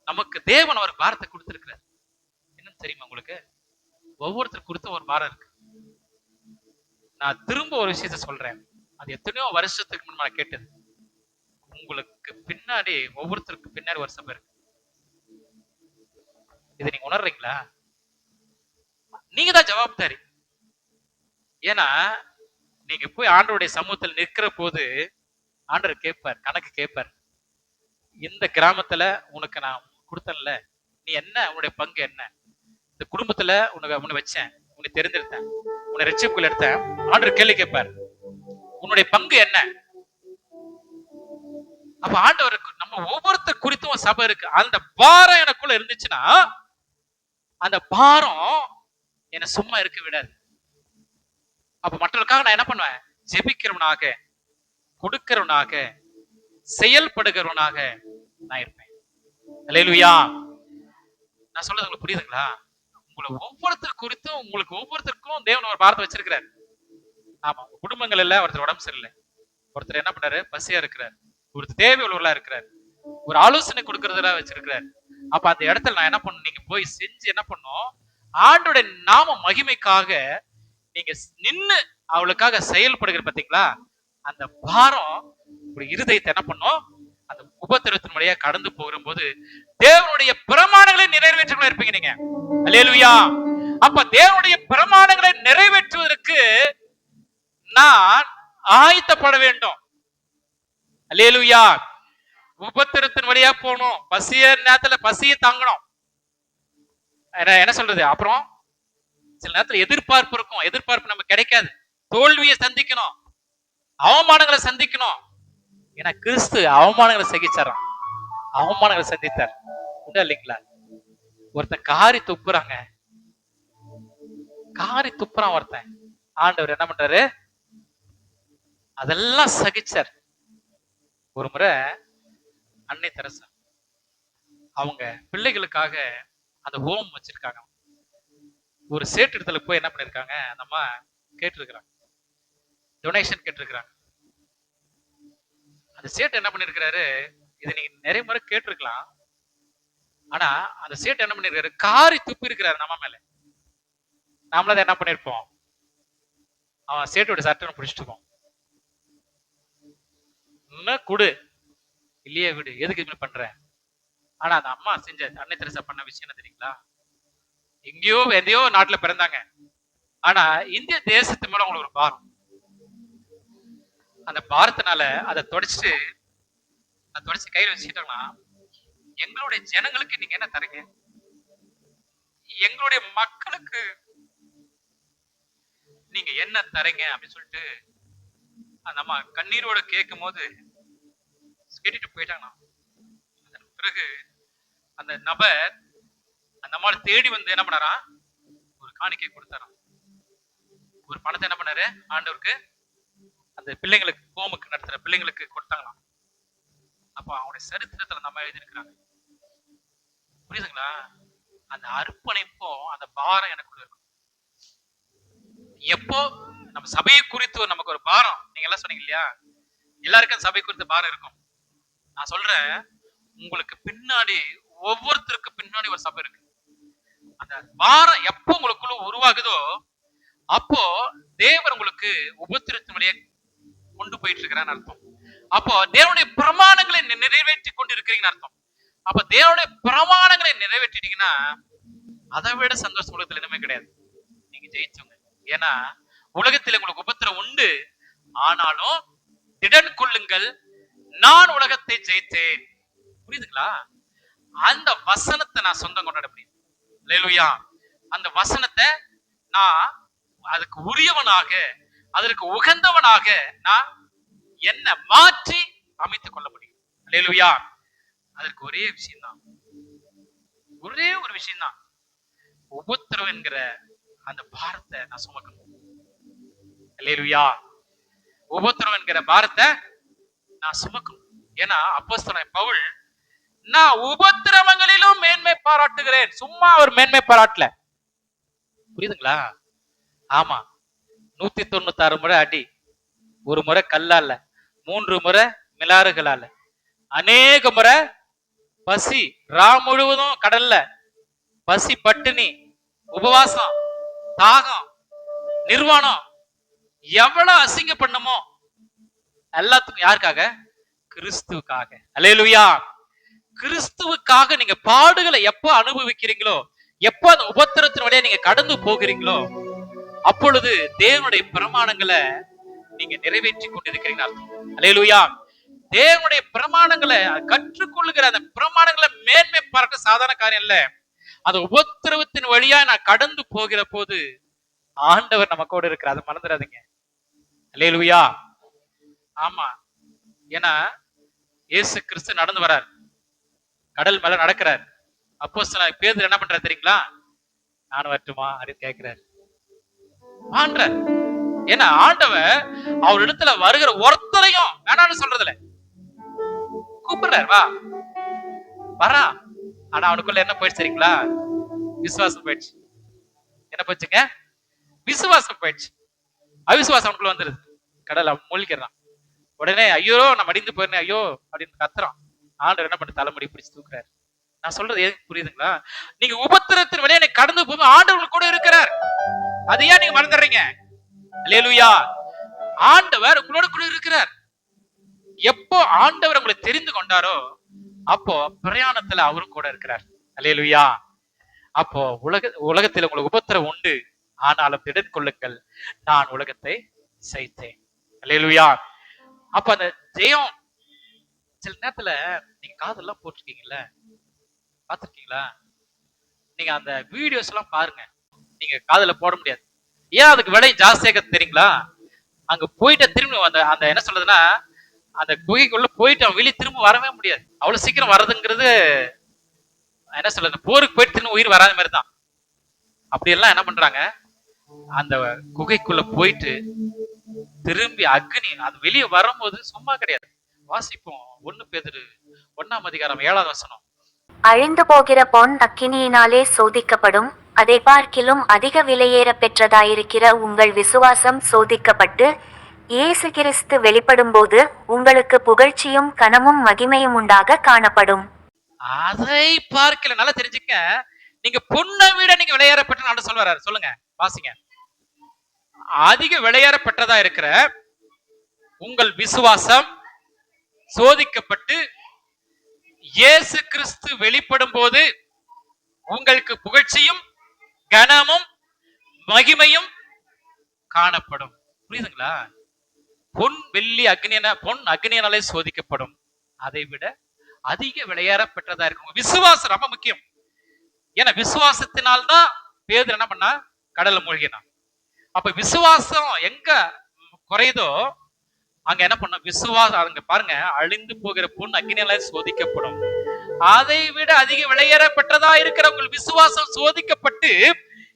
நமக்கு தேவன் ஒரு பாரத்தை கொடுத்திருக்கிறார். என்னன்னு தெரியுமா உங்களுக்கு? ஒவ்வொருத்தர் குறித்தும் ஒரு பாரம் இருக்கு. நான் திரும்ப ஒரு விஷயத்த சொல்றேன், அது எத்தனையோ வருஷத்துக்கு முன்னாடி கேட்டது. உங்களுக்கு பின்னாடி, ஒவ்வொருத்தருக்கு பின்னாடி ஒரு சபை இருக்கு. இதை நீங்க உணர்றீங்களா? நீங்க தான் ஜவாப்தாரி. ஏன்னா நீங்க போய் ஆண்டவருடைய சமூகத்தில் நிற்கிற போது ஆண்டவர் கேட்பார், கணக்கு கேட்பார். இந்த கிராமத்துல உனக்கு நான் கொடுத்தேன்ல, நீ என்ன, உன்னுடைய பங்கு என்ன? இந்த குடும்பத்துல உன்னை வச்சேன், உன்னை தெரிந்தெடுத்தேன், உன்னை ரட்சிப்புக்குள் எடுத்தேன். ஆண்டவர் கேள்வி கேட்பார், உன்னுடைய பங்கு என்ன? அப்ப ஆண்டவருக்கு நம்ம ஒவ்வொருத்தர் குறித்தும் சபை இருக்கு. அந்த பாரம் எனக்குள்ள இருந்துச்சுன்னா அந்த பாரம் என்னை சும்மா இருக்க விடாது. அப்ப மற்றவர்களுக்காக நான் என்ன பண்ணுவேன்? ஜெபிக்கிறவனாக, கொடுக்கிறவனாக, செயல்படுகிறவனாக நான் இருப்பேன். அல்லேலூயா. நான் சொல்றது உங்களுக்கு புரியுதுங்களா? உங்களை ஒவ்வொருத்தர் குறித்தும், உங்களுக்கு ஒவ்வொருத்தருக்கும் தேவன் ஒரு பாரத்தை வச்சிருக்கிறார். ஆமா, குடும்பங்கள் இல்ல, ஒருத்தர் உடம்பு சரியில்லை, ஒருத்தர் என்ன பண்றாரு, பசியா இருக்கிறார், ஒரு தேவை உள்ளவர்களா இருக்கிறார், ஒரு ஆலோசனை கொடுக்கறதா வச்சிருக்கிறார். அப்ப அந்த இடத்துல நான் என்ன பண்ணணும், நீங்க போய் செஞ்சு என்ன பண்ணும், ஆண்டோட நாம மகிமைக்காக நீங்க நின்னு அவளுக்காக செயல்படுகிற பாத்தீங்களா, அந்த பாரம் ஒரு இருதயத்தை என்ன பண்ணும், அந்த உபத்திரத்தின் வழியா கடந்து போகிற போது தேவனுடைய பிரமாணங்களை நிறைவேற்ற இருப்பீங்க நீங்க. அல்லேலூயா. அப்ப தேவனுடைய பிரமாணங்களை நிறைவேற்றுவதற்கு நான் ஆயத்தப்பட வேண்டும். அல்லேலூயா. உபத்திரத்தின் வழியா போகணும், பசிய நேரத்துல பசிய தாங்கணும். என்ன சொல்றது, அப்புறம் சில நேரத்துல எதிர்பார்ப்பு இருக்கும், எதிர்பார்ப்பு நம்ம கிடைக்காது, தோல்வியை சந்திக்கணும், அவமானங்களை சந்திக்கணும். ஏன்னா கிறிஸ்து அவமானங்களை சகிச்சாராம், அவமானங்களை சந்தித்தார். உண்டா இல்லைங்களா? ஒருத்தன் காரி துப்புறாங்க, காரி துப்புறான் ஒருத்தன், ஆண்டவர் என்ன பண்றாரு, அதெல்லாம் சகிச்சார். ஒரு முறை அன்னை தெரசா அவங்க பிள்ளைகளுக்காக அந்த ஹோம் வச்சிருக்காங்க. ஒரு சேட்டு இடத்துல போய் என்ன பண்ணிருக்காங்க, நம்ம கேட்டிருக்கிறாங்க, டொனேஷன் கேட்டிருக்கிறாங்க. அந்த சேட்டு என்ன பண்ணிருக்கிறாரு, இது நீங்க நிறைய முறை கேட்டிருக்கலாம், ஆனா அந்த சேட்டு என்ன பண்ணிருக்காரு, காரி துப்பி இருக்கிறாரு நம்ம மேல. நாமள என்ன பண்ணிருப்போம், அவன் சேட்டோட சட்டை பிடிச்சிட்டுப்போம், குடு இல்லையே விடு, எதுக்கு இது பண்ற. ஆனா அந்த அம்மா செஞ்ச, அன்னை தெரசா பண்ண விஷயம் என்ன தெரியுங்களா, எங்கேயோ எதையோ நாட்டுல பிறந்தாங்க, ஆனா இந்திய தேசத்து மேல அவங்களுக்கு ஒரு பாரம். அந்த பாரத்தினால அதை தொடச்சு கையில வச்சுக்கிட்டாங்கன்னா, எங்களுடைய ஜனங்களுக்கு நீங்க என்ன தரீங்க, எங்களுடைய மக்களுக்கு நீங்க என்ன தரீங்க அப்படின்னு சொல்லிட்டு அந்த அம்மா கண்ணீரோட கேட்கும் போது கேட்டுட்டு போயிட்டாங்கன்னா, அதன் பிறகு அந்த நபர் அந்த அம்மாவை தேடி வந்து என்ன பண்ணாரா, ஒரு காணிக்கை கொடுத்தாராம், ஒரு பணத்தை என்ன பண்ணாரு, ஆண்டவருக்கு அந்த பிள்ளைங்களுக்கு, ஹோமுக்கு நடத்துற பிள்ளைங்களுக்கு கொடுத்தாங்களாம். அப்ப அவனுடைய சரித்திரத்துல நம்ம எழுதியிருக்கிறாங்க. புரியுதுங்களா? அந்த அர்ப்பணிப்பும் அந்த பாரம் எனக்குள்ள இருக்கும். எப்போ நம்ம சபையை குறித்து நமக்கு ஒரு பாரம், நீங்க எல்லாம் சொன்னீங்க இல்லையா, எல்லாருக்கும் சபை குறித்த பாரம் இருக்கும். நான் சொல்றேன், உங்களுக்கு பின்னாடி ஒவ்வொருத்தருக்கு பின்னாடி ஒரு சபை இருக்கு. அந்த பாரம் எப்போ உங்களுக்குள்ள உருவாகுதோ அப்போ தேவன் உங்களுக்கு உபத்திரத்தின் வழியா கொண்டு போயிட்டு இருக்கிறான்னு அர்த்தம். அப்போ தேவனுடைய பிரமாணங்களை நிறைவேற்றி கொண்டு இருக்கிறீங்கன்னு அர்த்தம். அப்ப தேவனுடைய பிரமாணங்களை நிறைவேற்றிட்டீங்கன்னா அதை விட சந்தோஷம் உலகத்துல இனிமே கிடையாது. நீங்க ஜெயிச்சவங்க. ஏன்னா உலகத்தில் உங்களுக்கு உபத்திரம் உண்டு, ஆனாலும் திடன் கொள்ளுங்கள், நான் உலகத்தை ஜெயித்தேன். புரியுதுங்களா? அந்த வசனத்தை நான் சொந்தம் கொண்டாட முடியும். அல்லேலூயா. அந்த வசனத்தை நான் அதுக்கு உரியவனாக, அதற்கு உகந்தவனாக நான் என்ன மாற்றி அமைத்துக் கொள்ள முடியும். அல்லேலூயா. அதற்கு ஒரே விஷயம்தான், ஒரே ஒரு விஷயம்தான், உபத்திரம் என்கிற அந்த பாரத்தை நான் சுமக்கணும். அல்லேலூயா. உபத்திரம் என்கிற பாரத்தை நான் சுமக்கணும். ஏன்னா அப்போஸ்தலன் பவுல், நான் உபத்திரவங்களிலும் மேன்மை பாராட்டுகிறேன். சும்மா ஒரு மேன்மை பாராட்டல. புரியுதுங்களா? ஆமா, 196 முறை அடி, ஒரு முறை கல்லால, 3 முறை மிலாறுகளால, அநேக முறை பசி, முழுவதும் கடல்ல பசி, பட்டினி, உபவாசம், தாகம், நிர்வாணம், எவ்வளவு அசிங்க பண்ணுமோ எல்லாத்துக்கும் யாருக்காக? கிறிஸ்துவுக்காக. அல்லேலூயா. கிறிஸ்துவுக்காக நீங்க பாடுகளை எப்ப அனுபவிக்கிறீங்களோ, எப்ப அந்த உபத்திரத்தின் வழியா நீங்க கடந்து போகிறீங்களோ, அப்பொழுது தேவனுடைய பிரமாணங்களை நீங்க நிறைவேற்றி கொண்டிருக்கிறீங்க அர்த்தம். அல்லேலூயா. தேவனுடைய பிரமாணங்களை கற்றுக்கொள்ளுகிற அந்த பிரமாணங்களை மேன்மை பாராட்ட சாதாரண காரியம் இல்ல. அந்த உபத்திரவத்தின் வழியா நான் கடந்து போகிற போது ஆண்டவர் நமக்கோடு இருக்கிறார், அதை மறந்துடாதீங்க. அல்லேலூயா. ஆமா, ஏன்னா இயேசு கிறிஸ்து நடந்து வரார், கடல் மேல நடக்கிறார். அப்போஸ்தலன் பேதுரு என்ன பண்றாரு தெரியுங்களா? நான் வரட்டுமா அப்படின்னு கேட்கிறார். ஆண்டவர், ஏன்னா ஆண்டவர் அவர் இடத்துல வருகிற ஒருத்தரையும் வேணான்னு சொல்றதுல கூப்பிடுறார், வா வரா. ஆனா அவனுக்குள்ள என்ன போயிடுச்சு தெரியுங்களா? விசுவாசம் போயிடுச்சு. என்ன போச்சுங்க? விசுவாசம் போயிடுச்சு. அவிசுவாசம் அவனுக்குள்ள வந்துருது. கடல் அவன் மூழ்கிறான். உடனே ஐயோ நான் மடிந்து போயிருந்தேன் ஐயோ அப்படின்னு கத்துறான். ஆண்டவர் என்ன பண்ண தலைமுடி பிடிச்சு தூக்குறாரு. நான் சொல்றது எதுக்கு புரியுதுங்களா? நீங்க உபத்திரத்தின் வழியா நீங்க கடந்து போகும்போது ஆண்டவர் உங்களுக்கு கூட இருக்கிறார். அது ஏன் நீங்க மறந்துடுறீங்க? அல்லேலூயா. ஆண்டவர் உங்களோட கூட இருக்கிறார். எப்போ ஆண்டவர் உங்களை தெரிந்து கொண்டாரோ அப்போ பிரயாணத்துல அவரும் கூட இருக்கிறார். அல்லேலூயா. அப்போ உலகத்தில் உங்களுக்கு உபத்திரம் உண்டு, ஆனாலும் திடன் கொள்ளுங்கள், நான் உலகத்தை ஜெயித்தேன். அல்லேலூயா. அப்ப அந்த ஜெயம் சில நேரத்துல நீங்க காதெல்லாம் போட்டிருக்கீங்கல்ல, பார்த்திருக்கீங்களா? நீங்க அந்த வீடியோஸ் எல்லாம் பாருங்க. நீங்க காதுல போட முடியாது. ஏன் அதுக்கு விலை ஜாஸ்தியாக தெரியுங்களா? அங்க போயிட்டு திரும்ப அந்த அந்த என்ன சொல்றதுன்னா, அந்த குகைக்குள்ள போயிட்டு அவன் வெளியே திரும்ப வரவே முடியாது. அவ்வளவு சீக்கிரம் வர்றதுங்கிறது என்ன சொல்றது, போருக்கு போயிட்டு திரும்ப உயிர் வராத மாதிரி தான். அப்படி எல்லாம் என்ன பண்றாங்க, அந்த குகைக்குள்ள போயிட்டு திரும்பி அக்னி அது வெளியே வரும்போது சும்மா கிடையாது. வாசிப்போம் 1 பேதுரு 1:7. அழிந்து போகிற பொன் அக்கினியினாலே சோதிக்கப்படும், அதை பார்க்கிலும் அதிக விலையேற பெற்றதாயிருக்கிற உங்கள் விசுவாசம் சோதிக்கப்பட்டு இயேசு கிறிஸ்து வெளிப்படும்போது உங்களுக்கு புகழ்ச்சியும் கனமும் மகிமையும் உண்டாக காணப்படும். அதை பார்க்கல, நல்லா தெரிஞ்சுக்க. நீங்க பொண்ணை விட நீங்க விலையேறப்பட்ட நான் சொல்ல வர்றாரு. சொல்லுங்க, வாசிங்க. அதிக விலையேறப்பட்டதா இருக்கிற உங்கள் விசுவாசம் சோதிக்கப்பட்டு இயேசு கிறிஸ்து வெளிப்படும் போது உங்களுக்கு புகழ்ச்சியும் கனமும் மகிமையும் காணப்படும். புரியுதுங்களா? பொன் வெள்ளி பொன் அக்னியினாலே சோதிக்கப்படும், அதை விட அதிக விலையேறப்பட்டதா இருக்கும் விசுவாசம். ரொம்ப முக்கியம். ஏன்னா விசுவாசத்தினால்தான் பேதுரு என்ன பண்ணா, கடல்ல மூழ்கினான். அப்ப விசுவாசம் எங்க குறையுதோ அங்க என்ன பண்ண, விசுவாசம் அங்க பாருங்க, அழிந்து போகிற பொன் அக்னியால சோதிக்கப்படும், அதை விட அதிக விலையேறப்பட்டதா இருக்கிற உங்கள் விசுவாசம் சோதிக்கப்பட்டு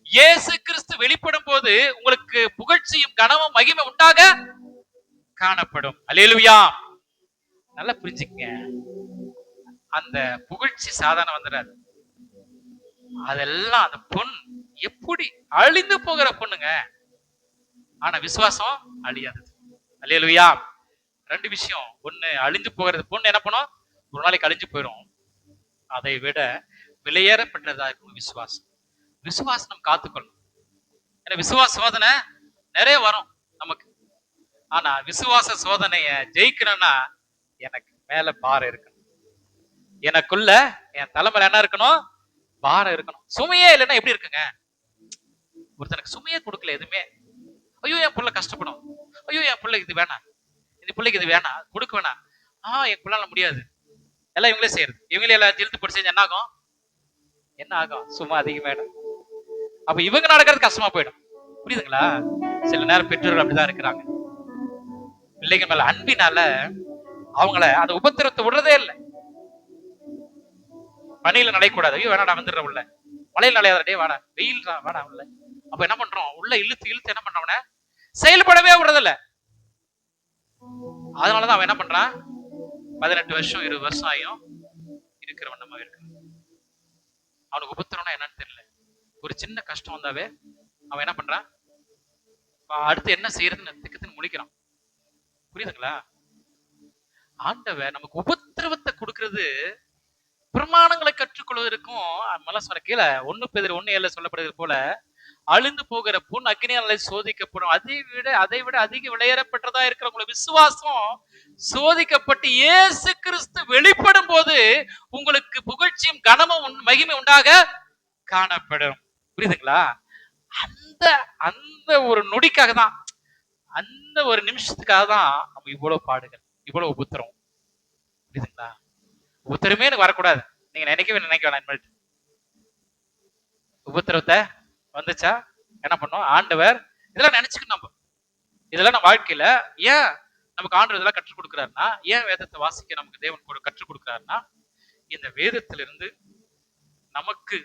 இயேசு கிறிஸ்து வெளிப்படும் போது உங்களுக்கு புகழ்ச்சியும் கனமும் மகிமை உண்டாக காணப்படும். அல்லேலூயா. நல்லா புரிஞ்சுக்கங்க. அந்த புகழ்ச்சி சாதாரண வந்துடாது. அதெல்லாம் அந்த பொன் எப்படி அழிந்து போகிற பொண்ணுங்க, ஆனா விசுவாசம் அழியாதது. அல்லேலூயா. 2 விஷயம். ஒண்ணு, அழிஞ்சு போகிறது பொண்ணு என்ன பண்ணும், ஒரு நாளைக்கு அழிஞ்சு போயிடும். அதை விட விலையேறப்பட்டதா இருக்கும் விசுவாசம். விசுவாசம் நம்ம காத்துக்கொள்ளணும். ஏன்னா விசுவாச சோதனை நிறைய வரும் நமக்கு. ஆனா விசுவாச சோதனைய ஜெயிக்கணும்னா எனக்கு மேல பாரம் இருக்கணும், எனக்குள்ள என் தலைமையில என்ன இருக்கணும், பாரம் இருக்கணும். சுமையே இல்லைன்னா எப்படி இருக்குங்க? ஒருத்தனுக்கு சுமையே கொடுக்கல எதுவுமே, ஐயோ என் பிள்ளை கஷ்டப்படும், ஐயோ என் பிள்ளைக்கு இது வேணாம், இந்த பிள்ளைக்கு இது வேணாம், கொடுக்க வேணாம், என் பிள்ளால முடியாது, எல்லாம் இவங்களே செய்யறது, இவங்களே எல்லாம் இழுத்து போட்டு செஞ்சு என்ன ஆகும், என்ன ஆகும், சும்மா அதிகமாயிடும். அப்ப இவங்க நடக்கிறது கஷ்டமா போயிடும். புரியுதுங்களா? சில நேரம் பெற்றோர்கள் அப்படிதான் இருக்கிறாங்க. பிள்ளைங்க மேல அன்பினால அவங்கள அந்த உபத்திரத்தை விடுறதே இல்லை. பணியில நடையக்கூடாது, ஐயோ வேணாடா வந்துடுற உள்ள, மழையில் நடையாதே வாடா, வெயில் வாடா உள்ள. அப்ப என்ன பண்றோம், உள்ள இழுத்து இழுத்து என்ன பண்றவன செயல்படவே விடுறதில்ல. அதனாலதான் அவன் என்ன பண்றான், 18 வருஷம் 20 வருஷம் ஆயும் இருக்கிறவன் நம்ம இருக்கு. அவனுக்கு உபத்திரம்னா என்னன்னு தெரியல. ஒரு சின்ன கஷ்டம் வந்தாவே அவன் என்ன பண்றான், அடுத்து என்ன செய்யறதுன்னு திக்கத்துன்னு முழிக்கிறான். புரியுதுங்களா? ஆண்டவன் நமக்கு உபத்திரவத்தை கொடுக்கிறது பிரமாணங்களை கற்றுக்கொள்வதற்கும். மனசு கீழே 1 பேதுரு 1:7 சொல்லப்படுகிறது போல, அழிந்து போகிற பொன் அக்னியாலே சோதிக்கப்படும், அதை விட அதிக விலையேறப்பட்டதா இருக்கிற உங்களை விசுவாசம் சோதிக்கப்பட்டு இயேசு கிறிஸ்து வெளிப்படும் போது உங்களுக்கு புகழ்ச்சியும் கனமும் மகிமை உண்டாக காணப்படும். புரியுதுங்களா? அந்த அந்த ஒரு நொடிக்காக தான், அந்த ஒரு நிமிஷத்துக்காக தான் நம்ம இவ்வளவு பாடுகள், இவ்வளவு உபத்திரம். புரியுதுங்களா? உபத்திரமே எனக்கு வரக்கூடாது நீங்க நினைக்க வேணாம். உபத்திரத்தை வந்துச்சா என்ன பண்ணும் ஆண்டவர், இதெல்லாம் நினைச்சுக்கணும். இதெல்லாம் நம்ம வாழ்க்கையில ஏன் நமக்கு ஆண்டவர் இதெல்லாம் கற்றுக் கொடுக்கிறாருன்னா, ஏன் வேதத்தை வாசிக்க நமக்கு தேவன் கூட கற்றுக் கொடுக்கிறாருன்னா, இந்த வேதத்திலிருந்து நமக்கு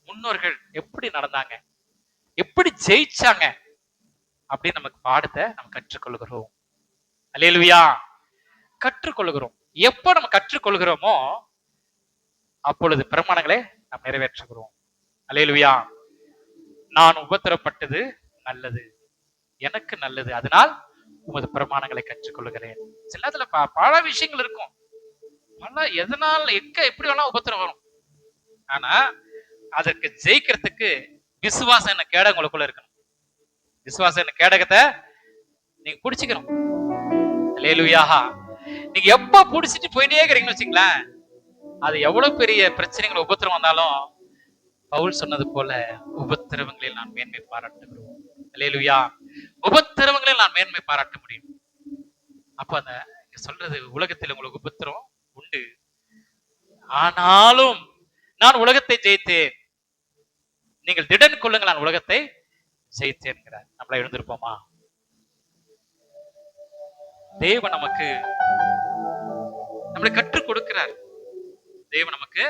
முன்னோர்கள் எப்படி நடந்தாங்க, எப்படி ஜெயிச்சாங்க அப்படின்னு நமக்கு பாடத்தை நம்ம கற்றுக்கொள்கிறோம். அல்லேலூயா. கற்றுக்கொள்கிறோம். எப்போ நம்ம கற்றுக்கொள்கிறோமோ அப்பொழுது பிரமாணங்களை நாம் நிறைவேற்றுகிறோம். அல்லேலூயா. நான் உபத்திரப்பட்டது நல்லது, எனக்கு நல்லது, அதனால் உமது பிரமாணங்களை கற்றுக்கொள்கிறேன். சில நேரத்துல பல விஷயங்கள் இருக்கும். பல எதனால எப்படி வேணா உபத்திரம் வரும். ஆனா அதற்கு ஜெயிக்கிறதுக்கு விசுவாசம் என்ன கேடகம் உங்களுக்குள்ள இருக்கணும். விசுவாசம் என்ன கேடகத்தை நீங்க புடிச்சுக்கணும். அல்லேலூயா. நீங்க எப்ப புடிச்சிட்டு போயிட்டே இருக்கிறீங்கன்னு வச்சுங்களேன், அது எவ்வளவு பெரிய பிரச்சனைகள் உபத்திரம் வந்தாலும் பவுல் சொன்னது போல உபத்திரவங்களில் நான் மேன்மை பாராட்டுகிறோம். அல்லேலூயா. உபத்திரவங்களில் நான் மேன்மை பாராட்ட முடியும். அப்ப அந்த சொல்றது, உலகத்தில் உங்களுக்கு உபத்திரம் உண்டு, ஆனாலும் நான் உலகத்தை ஜெயித்தேன், நீங்கள் திடன் கொள்ளுங்கள், நான் உலகத்தை ஜெயித்தேன். நம்மள எழுந்திருப்போமா? தேவன் நமக்கு நம்மளை கற்றுக் கொடுக்கிறார். தேவன் நமக்கு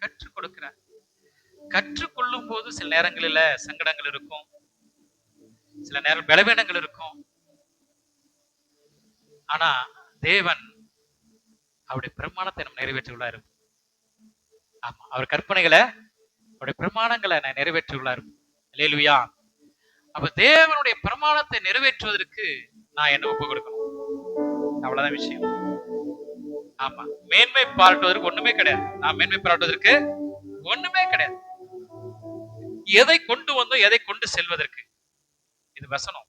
கற்றுக் கொடுக்கிறார். கற்றுக்கொள்ளும் போது சில நேரங்களில சங்கடங்கள் இருக்கும், சில நேரம் பலவீனங்கள் இருக்கும். ஆனா தேவன் அவருடைய பிரமாணத்தை நம்ம நிறைவேற்றியுள்ளார். ஆமா, அவர் கற்பனைகளை, அவருடைய பிரமாணங்களை நிறைவேற்றியுள்ளார். அல்லேலூயா. அப்ப தேவனுடைய பிரமாணத்தை நிறைவேற்றுவதற்கு நான் என்ன ஒப்பு கொடுக்கணும்? அவ்வளவுதான் விஷயம். ஆமா, மேன்மை பாராட்டுவதற்கு ஒண்ணுமே கிடையாது. நான் மேன்மை பாராட்டுவதற்கு ஒண்ணுமே கிடையாது. எதை கொண்டு வந்தோம், எதை கொண்டு செல்வதற்கு? இது வசனம்.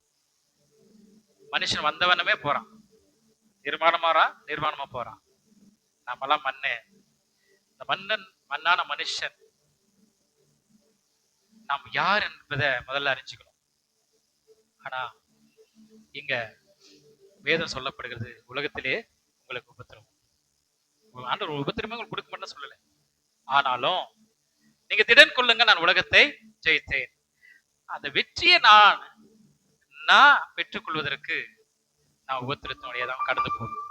மனுஷன் வந்தவனமே போறான், நிர்வாணமா போறான். நாமெல்லாம் மண்ணு. இந்த மண்ணான மனுஷன் நாம் யார் என்பதை முதல்ல அறிஞ்சுக்கணும். ஆனா இங்க வேதம் சொல்லப்படுகிறது, உலகத்திலே உங்களுக்கு உபத்திரம். ஆண்டவர் உபத்திரமே உங்களுக்கு கொடுக்க மாட்டேன்னு சொல்லல. ஆனாலும் நீங்க திடன் கொள்ளுங்க, நான் உலகத்தை ஜெயித்தேன். அந்த வெற்றியை நான் பெற்றுக்கொள்வதற்கு நான் உபத்திரத்தினுடைய தான் கடந்து போகணும்.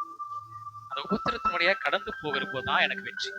அந்த உபத்திரத்தினுடைய கடந்து போகிற போதுதான் எனக்கு வெற்றி.